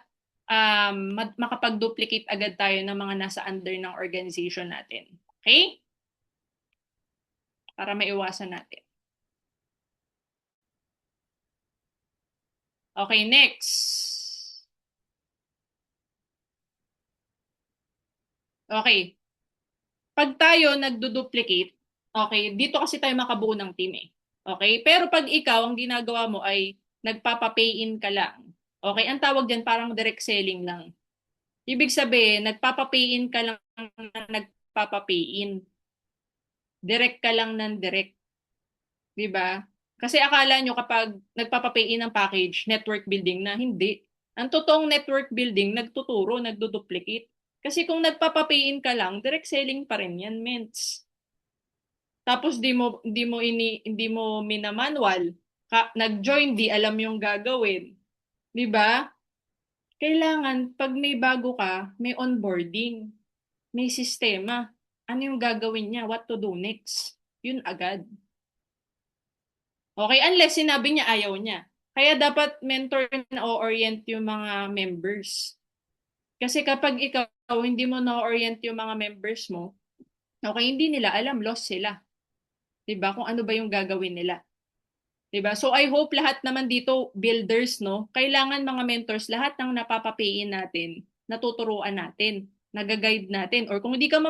makapag-duplicate agad tayo ng mga nasa under ng organization natin. Okay? Para maiwasan natin. Okay, next. Okay. Pag tayo nagdo-duplicate, okay, dito kasi tayo makabuo ng team eh. Okay? Pero pag ikaw, ang ginagawa mo ay nagpapa-pay-in ka lang. Okay? Ang tawag diyan parang direct selling lang. Ibig sabihin, nagpapa-pay-in ka lang na nagpapa-pay-in. Direct ka lang ng direct. 'Di ba? Kasi akala nyo kapag nagpapa-pay-in ng package, network building na, hindi. Ang totoong network building, nagtuturo, nagdo-duplicate. Kasi kung nagpapa-pay-in ka lang, direct selling pa rin yan, ments. Tapos hindi mo minamanual, nag-join, di alam yung gagawin. 'Di ba? Kailangan pag may bago ka, may onboarding, may sistema. Ano yung gagawin niya? What to do next? Yun agad. Okay, unless sinabi niya ayaw niya. Kaya dapat mentor na o-orient yung mga members. Kasi kapag ikaw hindi mo na-orient yung mga members mo, okay, hindi nila alam, lost sila. 'Di ba? Kung ano ba yung gagawin nila. 'Di ba? So I hope lahat naman dito builders, no, kailangan mga mentors lahat ng napapapayin natin, natuturuan natin, nagaguide natin, or kung hindi ka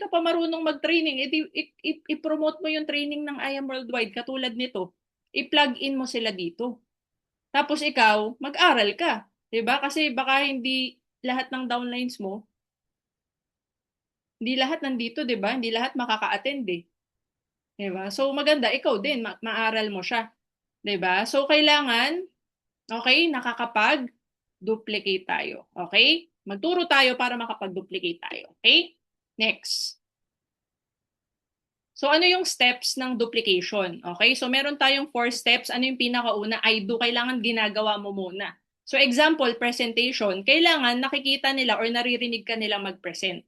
pa marunong mag-training, i-promote mo yung training ng I Am Worldwide katulad nito. I-plug in mo sila dito. Tapos ikaw, mag-aral ka, 'di ba? Kasi baka hindi lahat ng downlines mo, hindi lahat nandito, 'di ba? Hindi lahat makaka-attend eh. 'Di ba? So maganda ikaw din maaral mo siya. 'Di ba? So kailangan, okay, nakakapag-duplicate tayo. Okay? Magturo tayo para makapag-duplicate tayo. Okay? Next. So ano yung steps ng duplication? Okay? So meron tayong 4 steps. Ano yung pinakauna? I do. Kailangan ginagawa mo muna. So example, presentation. Kailangan nakikita nila or naririnig ka nila mag-present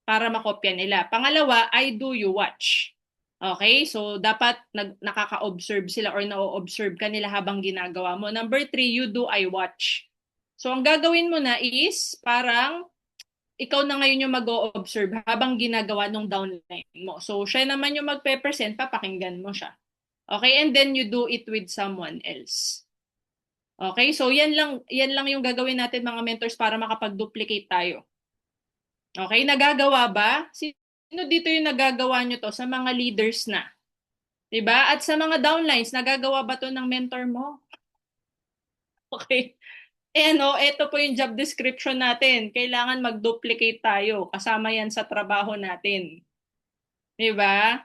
para makopya nila. Pangalawa, I do, you watch. Okay? So dapat nakaka-observe sila or na-observe ka nila habang ginagawa mo. Number 3, you do, I watch. So ang gagawin mo na is parang ikaw na ngayon yung mag-o-observe habang ginagawa ng downline mo. So, siya naman yung magpe-present, papakinggan mo siya. Okay? And then you do it with someone else. Okay? So, yan lang yung gagawin natin mga mentors para makapag-duplicate tayo. Okay? Nagagawa ba? Sino dito yung nagagawa nyo to sa mga leaders na? Diba? At sa mga downlines, nagagawa ba to ng mentor mo? Okay? Ito po yung job description natin. Kailangan mag-duplicate tayo. Kasama yan sa trabaho natin. Diba?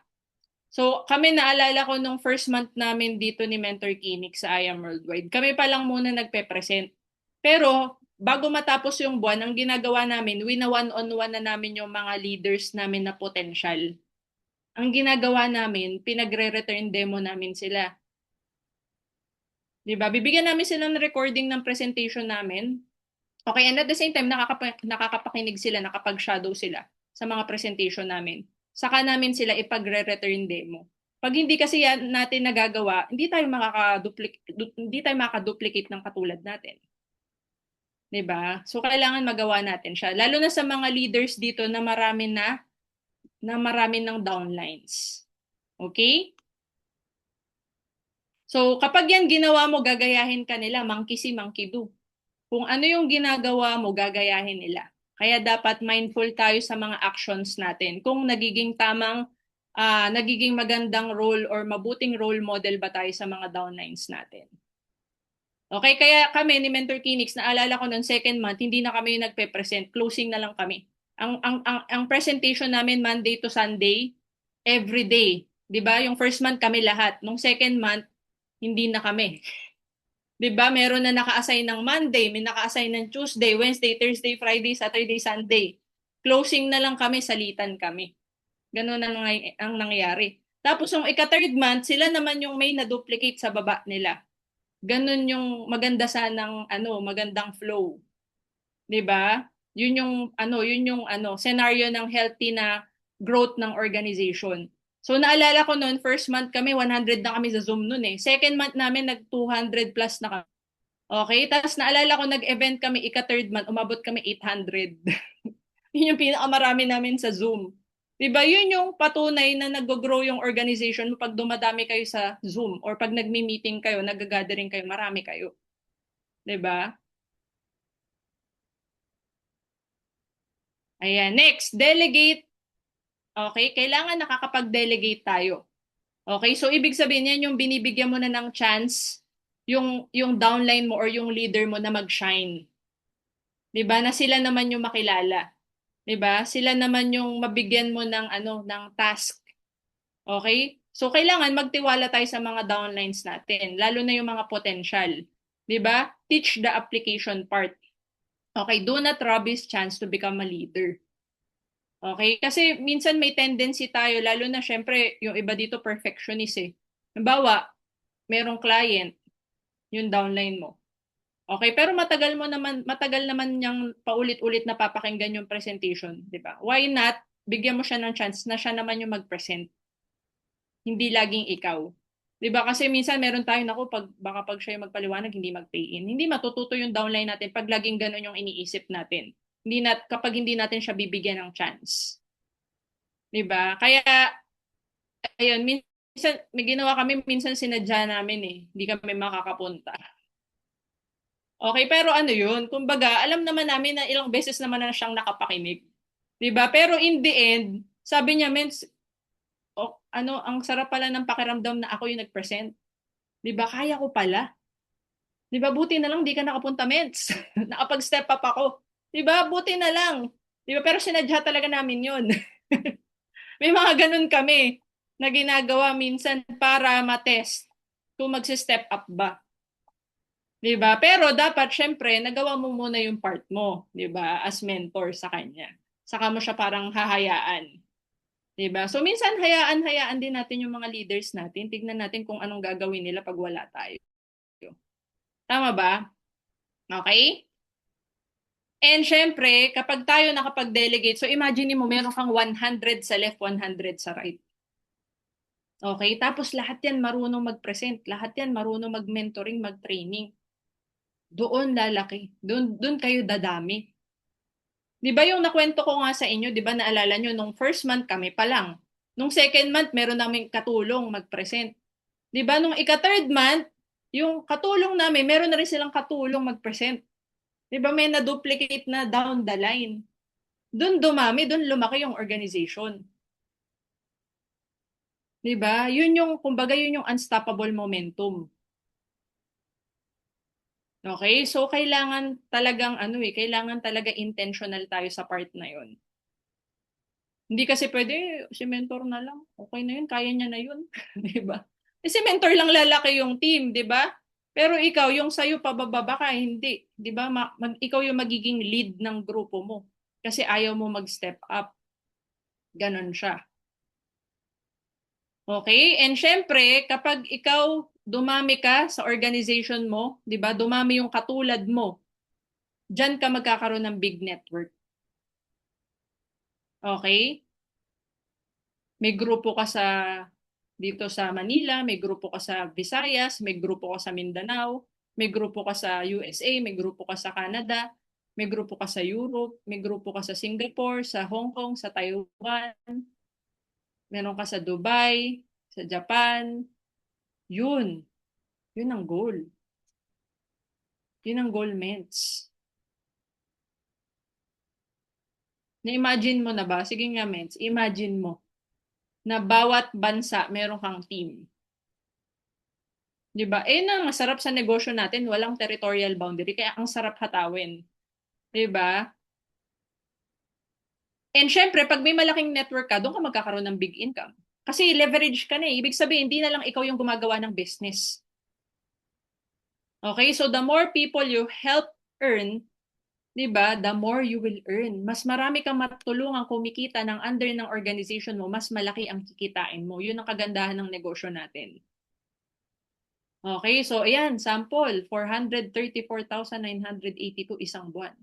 So, kami naalala ko nung first month namin dito ni Mentor Clinic sa I Am Worldwide. Kami pa lang muna nagpe-present. Pero, bago matapos yung buwan, ang ginagawa namin, wina-one-on-one na namin yung mga leaders namin na potential. Ang ginagawa namin, pinagre-return demo namin sila. Diba? Bibigyan namin sila ng recording ng presentation namin. Okay, and at the same time, nakakapakinig sila, nakapag-shadow sila sa mga presentation namin. Saka namin sila ipagre-return demo. Pag hindi kasi yan natin nagagawa, hindi tayo makaka-duplicate ng katulad natin. Diba? So, kailangan magawa natin siya. Lalo na sa mga leaders dito na marami ng downlines. Okay? So, kapag yan ginawa mo, gagayahin ka nila, monkey see, monkey do. Kung ano yung ginagawa mo, gagayahin nila. Kaya dapat mindful tayo sa mga actions natin. Kung nagiging magandang role or mabuting role model ba tayo sa mga downlines natin. Okay, kaya kami ni Mentor Clinics, naalala ko noong second month, hindi na kami yung nagpe-present, closing na lang kami. Ang presentation namin Monday to Sunday, every day. 'Di ba? Yung first month kami lahat. Nung second month, hindi na kami. 'Di ba? Meron na naka-assign ng Monday, may naka-assign ng Tuesday, Wednesday, Thursday, Friday, Saturday, Sunday. Closing na lang kami, salitan kami. Ganun ang nangyayari. Tapos yung ika-third month, sila naman yung may na-duplicate sa baba nila. Ganun yung maganda sanang magandang flow. 'Di ba? Yun yung scenario ng healthy na growth ng organization. So naalala ko noon, first month kami 100 na kami sa Zoom noon eh. Second month namin nag 200 plus na kami. Okay? Tapos naalala ko nag-event kami ika-third month, umabot kami 800. Yun yung pinakamarami namin sa Zoom. 'Di ba? Yun yung patunay na nag-grow yung organization mo pag dumadami kayo sa Zoom or pag nagmi-meeting kayo, nag-gathering kayo, marami kayo. 'Di ba? Ayan, next, delegate. Okay, kailangan nakakapag-delegate tayo. Okay, so ibig sabihin yan yung binibigyan mo na ng chance yung downline mo or yung leader mo na mag-shine. 'Di ba? Na sila naman yung makilala. 'Di ba? Sila naman yung mabigyan mo ng task. Okay? So kailangan magtiwala tayo sa mga downlines natin, lalo na yung mga potential. 'Di ba? Teach the application part. Okay, do not rob his chance to become a leader. Okay? Kasi minsan may tendency tayo, lalo na syempre, yung iba dito perfectionist eh. Halimbawa, merong client, yung downline mo. Okay, pero matagal naman niyang paulit-ulit na papakinggan yung presentation, di ba? Why not, bigyan mo siya ng chance na siya naman yung mag-present. Hindi laging ikaw. Di ba? Kasi minsan meron tayo, baka pag siya yung magpaliwanag, hindi mag-pay in. Hindi matututo yung downline natin pag laging ganun yung iniisip natin. Kapag hindi natin siya bibigyan ng chance. 'Di ba? Kaya ayun, minsan may ginawa kami, minsan sinadya namin eh. Hindi kami makakapunta. Okay, pero ano 'yun? Kumbaga, alam naman namin na ilang beses naman na siyang nakapakinig. 'Di ba? Pero in the end, sabi niya, "Mens, ang sarap pala ng pakiramdam na ako yung nag-present. 'Di ba? Kaya ko pala. 'Di ba? Buti na lang di ka nakapunta, Mens. Nakapag-step up ako. 'Di ba? Buti na lang. 'Di ba? Pero sinadya talaga namin 'yun." May mga ganun kami na ginagawa minsan para matest kung magsi-step up ba. 'Di ba? Pero dapat syempre nagawa mo muna yung part mo, 'di ba? As mentor sa kanya. Saka mo siya parang hahayaan. Diba? So minsan hayaan din natin yung mga leaders natin. Tignan natin kung anong gagawin nila pag wala tayo. Tama ba? Okay? And syempre, kapag tayo nakapag-delegate, so imagine mo meron kang 100 sa left, 100 sa right. Okay? Tapos lahat yan marunong mag-present. Lahat yan marunong mag-mentoring, mag-training. Doon lalaki. Doon kayo dadami. Di ba yung nakwento ko nga sa inyo, di ba naalala nyo, nung first month kami pa lang. Nung second month, meron namin katulong mag-present. Di ba nung ika-third month, yung katulong namin, meron na rin silang katulong mag-present. Di ba may na-duplicate na down the line. Doon dumami, doon lumaki yung organization. Di ba? Yun yung, kumbaga yun yung unstoppable momentum. Okay? So, kailangan talagang, kailangan talaga intentional tayo sa part na yun. Hindi kasi pwede, si mentor na lang. Okay na yun, kaya niya na yun. Di ba? Si mentor lang lalaki yung team, di ba? Pero ikaw, yung sa'yo pababa ka, hindi. Di ba? Ikaw yung magiging lead ng grupo mo. Kasi ayaw mo mag-step up. Ganon siya. Okay? And syempre, kapag ikaw dumami ka sa organization mo, di ba? Dumami yung katulad mo, diyan ka magkakaroon ng big network. Okay? May grupo ka sa dito sa Manila, may grupo ka sa Visayas, may grupo ka sa Mindanao, may grupo ka sa USA, may grupo ka sa Canada, may grupo ka sa Europe, may grupo ka sa Singapore, sa Hong Kong, sa Taiwan, meron ka sa Dubai, sa Japan. Yun. Yun ang goal. Yun ang goal, Ments. Na-imagine mo na ba? Sige nga, Ments. Imagine mo na bawat bansa meron kang team. Di ba? Eh na, masarap sa negosyo natin, walang territorial boundary, kaya ang sarap hatawin. Di ba? And syempre, pag may malaking network ka, doon ka magkakaroon ng big income. Kasi leverage ka na eh. Ibig sabihin, hindi na lang ikaw yung gumagawa ng business. Okay? So the more people you help earn, di ba, the more you will earn. Mas marami kang matulungang kumikita ng under ng organization mo, mas malaki ang kikitain mo. Yun ang kagandahan ng negosyo natin. Okay, so ayan, sample, 434,982 isang buwan.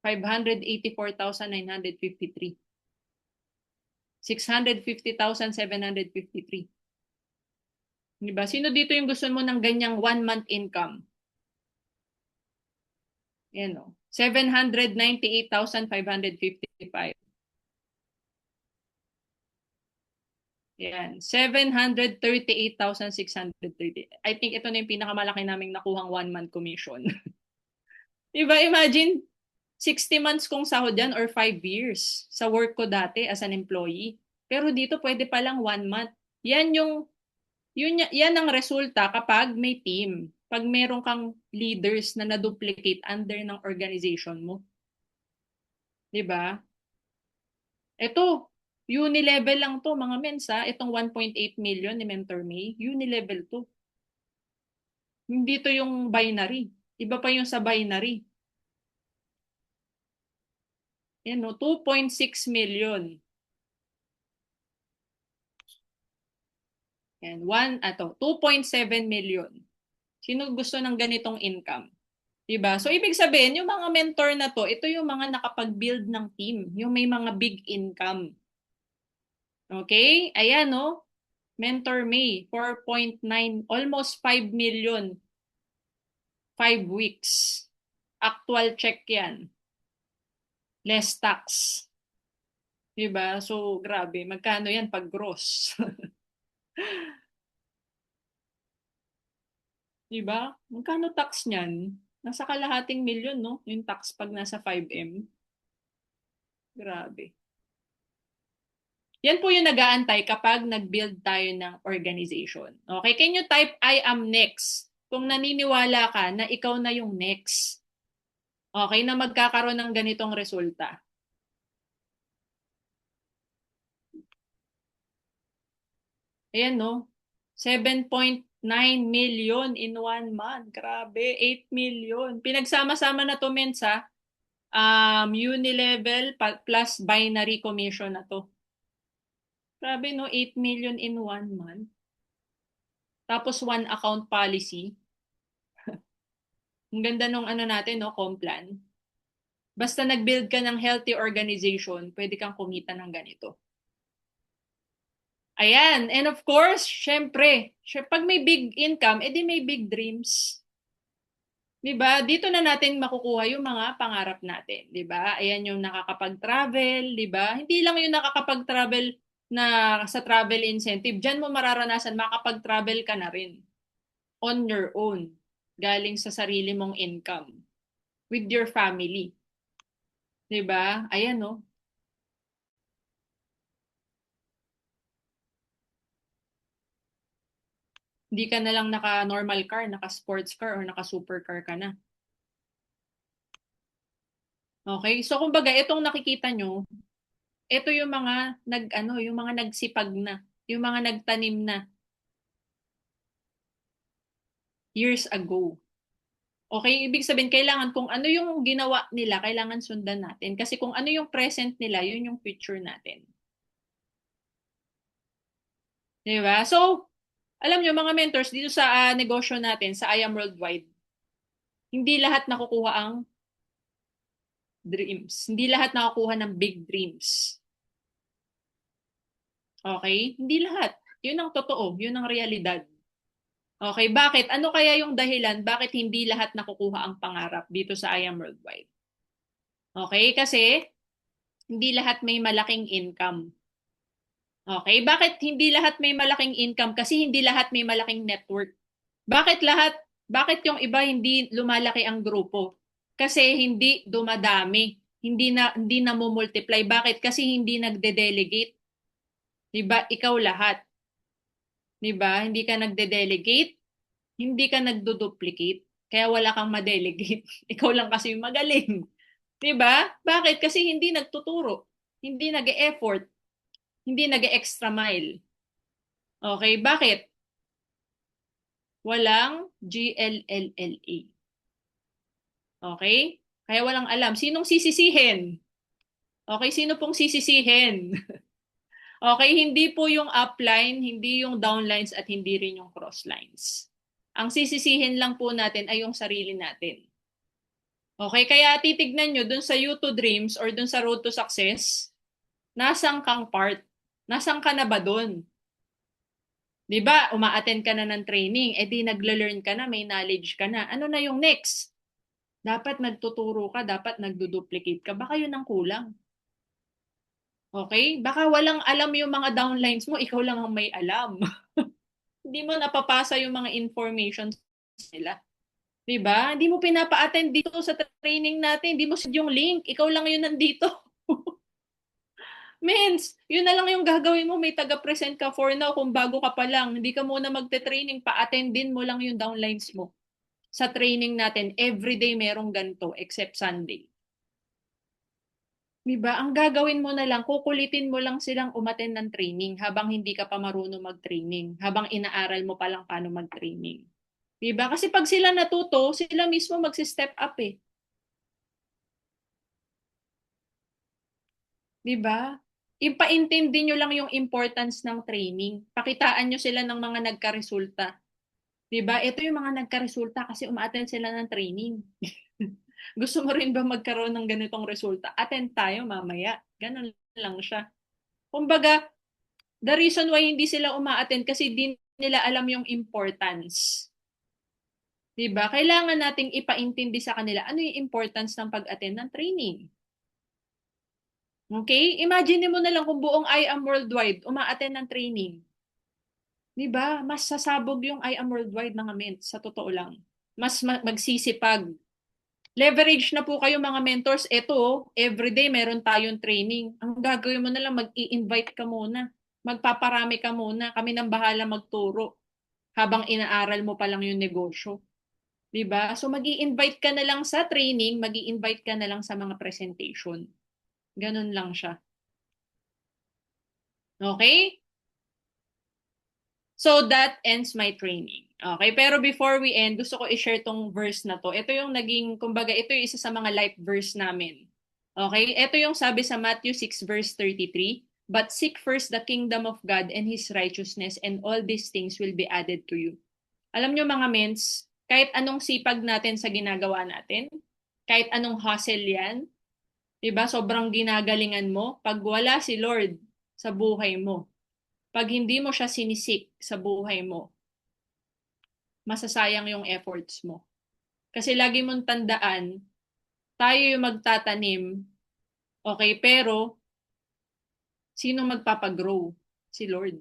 584,953. 650,753. Diba? Sino dito yung gusto mo ng ganyang 1 month income? Yan o. 798,555. Yan. 738,630. I think ito na yung pinakamalaki naming nakuhang 1 month commission. Diba? Imagine, 60 months kong sahod yan or 5 years sa work ko dati as an employee. Pero dito pwede pa lang 1 month. Yan ang resulta kapag may team. Pag meron kang leaders na na-duplicate under ng organization mo. 'Di ba? Ito, unilevel lang to mga mensa. Itong 1.8 million ni Mentor May, unilevel to. Hindi to yung binary. Iba pa yung sa binary. Yan no, 2.6 million. Yan, 2.7 million. Sino gusto ng ganitong income? Diba? So, ibig sabihin, yung mga mentor na to, ito yung mga nakapag-build ng team. Yung may mga big income. Okay? Ayan, no? Mentor May, 4.9, almost 5 million. 5 weeks. Actual check yan. Less tax. Diba? So, grabe. Magkano yan pag gross? Diba? Magkano tax niyan? Nasa kalahating milyon, no? Yung tax pag nasa 5M. Grabe. Yan po yung nag-aantay kapag nag-build tayo ng organization. Okay? Can you type, I am next? Kung naniniwala ka na ikaw na yung next. Okay? Na magkakaroon ng ganitong resulta. Ayan, no? 7.9 million in 1 month. Grabe, 8 million. Pinagsama-sama na to, Mensa. Unilevel plus binary commission na to. Grabe no, 8 million in 1 month. Tapos one account policy. Ang ganda nung ano natin, no, Complan. Basta nag-build ka ng healthy organization, pwede kang kumita ng ganito. Ayan. And of course, syempre, pag may big income, edi may big dreams. 'Di ba? Dito na natin makukuha yung mga pangarap natin, 'di ba? Ayan yung nakakapag-travel, 'di ba? Hindi lang yung nakakapag-travel na sa travel incentive. Diyan mo mararanasan makakapag-travel ka na rin on your own, galing sa sarili mong income with your family. 'Di ba? Ayan no. Hindi ka na lang naka-normal car, naka-sports car or naka-supercar ka na. Okay? So kumbaga itong nakikita nyo, ito yung mga yung mga nagsipag na, yung mga nagtanim na years ago. Okay, ibig sabihin kailangan kung ano yung ginawa nila, kailangan sundan natin kasi kung ano yung present nila, yun yung future natin. 'Di ba? So, alam nyo mga mentors dito sa negosyo natin sa I Am Worldwide, hindi lahat nakukuha ang dreams. Hindi lahat nakakuha ng big dreams. Okay? Hindi lahat. Yun ang totoo. Yun ang realidad. Okay, bakit? Ano kaya yung dahilan bakit hindi lahat nakukuha ang pangarap dito sa I Am Worldwide? Okay, kasi hindi lahat may malaking income. Okay, bakit hindi lahat may malaking income? Kasi hindi lahat may malaking network. Bakit lahat? Bakit yung iba hindi lumalaki ang grupo? Kasi hindi dumadami. Hindi na multiply. Bakit? Kasi hindi nagde-delegate. 'Di ba? Ikaw lahat. 'Di ba? Hindi ka nagde-delegate, hindi ka nagdo-duplicate. Kaya wala kang ma-delegate. Ikaw lang kasi yung magaling. 'Di ba? Bakit? Kasi hindi nagtuturo, hindi nag-e-effort, hindi nag-e-extra mile. Okay, bakit? Walang GLLLA. Okay? Kaya walang alam. Sinong sisisihin? Okay, sino pong sisisihin? Okay, hindi po yung upline, hindi yung downlines at hindi rin yung crosslines. Ang sisisihin lang po natin ay yung sarili natin. Okay, kaya titignan nyo dun sa You to Dreams or dun sa Road to Success, nasang kang part? Nasang ka na ba dun? 'Di ba? Uma-attend ka na ng training, di nagle-learn ka na, may knowledge ka na. Ano na yung next? Dapat nagtuturo ka, dapat nagdo-duplicate ka. Baka yun ang kulang. Okay? Baka walang alam yung mga downlines mo, ikaw lang ang may alam. Hindi mo napapasa yung mga information nila. 'Di ba? Hindi mo pinapa-attend dito sa training natin, hindi mo send yung link, ikaw lang yun nandito. Mens, yun na lang yung gagawin mo, may taga-present ka for now kung bago ka pa lang. Hindi ka muna magte-training, pa-attendin mo lang yung downlines mo. Sa training natin, everyday merong ganito except Sunday. Diba? Ang gagawin mo na lang, kukulitin mo lang silang umattend ng training habang hindi ka pa marunong mag-training, habang inaaral mo pa lang paano mag-training. Diba? Kasi pag sila natuto, sila mismo magsi-step up eh. Diba? Ipaintindi nyo lang yung importance ng training. Pakitaan nyo sila ng mga nagka-resulta. Diba? Ito yung mga nagka-resulta kasi umaattend sila ng training. Gusto mo rin ba magkaroon ng ganitong resulta? Attend tayo mamaya. Ganun lang siya. Kumbaga, the reason why hindi sila umaattend kasi di nila alam yung importance. 'Di ba? Kailangan nating ipaintindi sa kanila ano yung importance ng pag-attend ng training. Okay? Imagine mo na lang kung buong I Am Worldwide umaattend ng training. 'Di ba? Mas sasabog yung I Am Worldwide mga ments, sa totoo lang. Mas magsisipag. Leverage na po kayo mga mentors. Ito, everyday meron tayong training. Ang gagawin mo na lang, mag-i-invite ka muna. Magpaparami ka muna. Kami nang bahala magturo habang inaaral mo pa lang yung negosyo. 'Di ba? So mag-i-invite ka na lang sa training, mag-i-invite ka na lang sa mga presentation. Ganun lang siya. Okay? So that ends my training. Okay, pero before we end, gusto ko i-share tong verse na to. Ito yung naging, kumbaga, ito yung isa sa mga life verse namin Okay? Ito yung sabi sa Matthew 6 verse 33. But seek first the kingdom of God and His righteousness, and all these things will be added to you. Alam nyo mga mens, kahit anong sipag natin sa ginagawa natin, kahit anong hustle yan, diba, sobrang ginagalingan mo, pag wala si Lord sa buhay mo, pag hindi mo siya sinisik sa buhay mo, masasayang yung efforts mo. Kasi lagi mong tandaan, tayo yung magtatanim, okay, pero sino magpapagrow? Si Lord.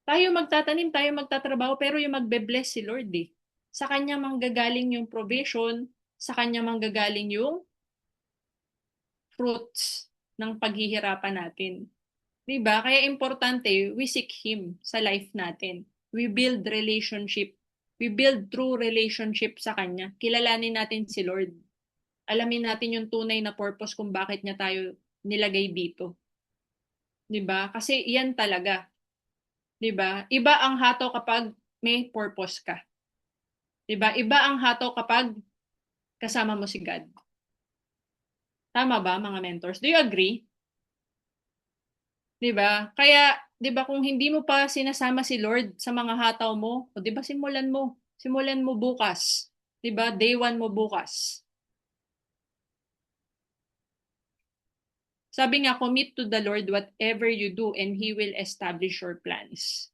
Tayo magtatanim, tayo magtatrabaho, pero yung magbe-bless si Lord eh. Sa Kanya manggagaling yung provision, sa Kanya manggagaling yung fruits ng paghihirapan natin. Diba? Kaya importante, we seek Him sa life natin. We build relationship. We build true relationship sa Kanya. Kilalanin natin si Lord. Alamin natin yung tunay na purpose kung bakit niya tayo nilagay dito. Diba? Kasi yan talaga. Diba? Iba ang hataw kapag may purpose ka. Diba? Iba ang hataw kapag kasama mo si God. Tama ba, mga mentors? Do you agree? 'Di ba? Kaya 'di ba kung hindi mo pa sinasama si Lord sa mga hataw mo, o 'di ba simulan mo. Simulan mo bukas. 'Di ba? Day 1 mo bukas. Sabi nga, commit to the Lord whatever you do and He will establish your plans.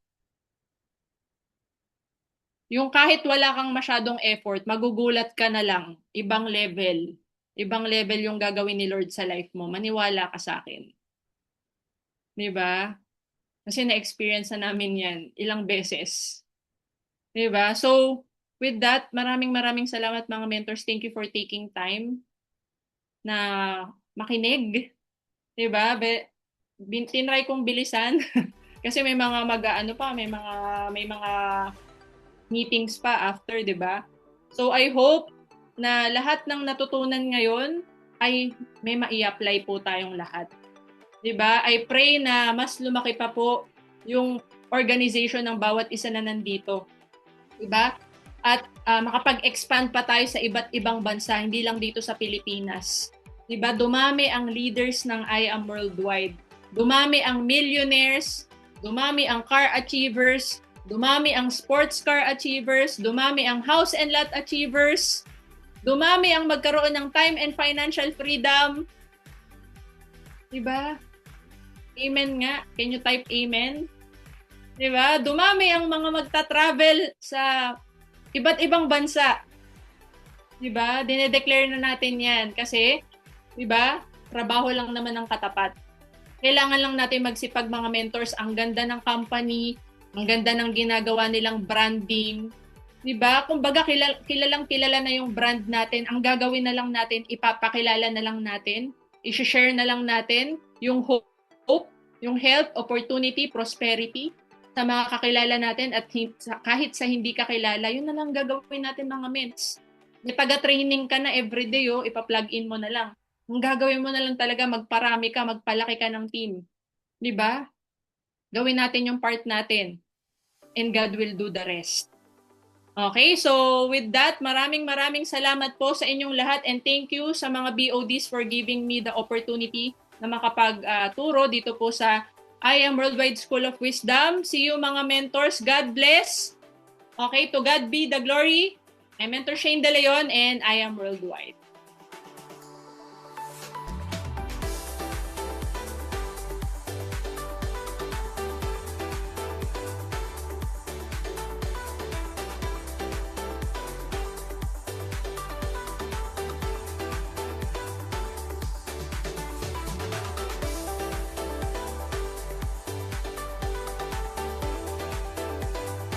Yung kahit wala kang masyadong effort, magugulat ka na lang. Ibang level. Ibang level yung gagawin ni Lord sa life mo. Maniwala ka sa akin. 'Di ba? Kasi na-experience na namin yan ilang beses. 'Di ba? So, with that, maraming salamat mga mentors. Thank you for taking time na makinig. 'Di ba? Tinry kong bilisan kasi may mga mag-aano pa, may mga meetings pa after, 'di ba? So, I hope na lahat ng natutunan ngayon ay may mai-apply po tayong lahat. 'Di ba? I pray na mas lumaki pa po yung organization ng bawat isa na nandito. 'Di ba? At makapag-expand pa tayo sa iba't ibang bansa, hindi lang dito sa Pilipinas. 'Di ba? Dumami ang leaders ng I Am Worldwide. Dumami ang millionaires, dumami ang car achievers, dumami ang sports car achievers, dumami ang house and lot achievers, dumami ang magkaroon ng time and financial freedom. 'Di ba? Amen nga. Can you type amen? 'Di ba? Dumami ang mga magta-travel sa iba't ibang bansa. 'Di ba? Dinedeclare na natin 'yan kasi 'di ba? Trabaho lang naman ang katapat. Kailangan lang natin magsipag mga mentors. Ang ganda ng company, ang ganda ng ginagawa nilang branding. 'Di ba? Kumbaga kilalang-kilala na yung brand natin. Ang gagawin na lang natin, ipapakilala na lang natin, i-share na lang natin yung hope, yung health, opportunity, prosperity sa mga kakilala natin at kahit sa hindi kakilala, yun na lang gagawin natin mga ments. May taga-training ka na everyday, ipa-plug in mo na lang. Ang gagawin mo na lang talaga, magparami ka, magpalaki ka ng team. 'Di ba? Gawin natin yung part natin. And God will do the rest. Okay, so with that, maraming salamat po sa inyong lahat and thank you sa mga BODs for giving me the opportunity na makapagturo dito po sa I Am Worldwide School of Wisdom. See you mga mentors. God bless. Okay, to God be the glory. I'm Mentor Shane De Leon and I Am Worldwide.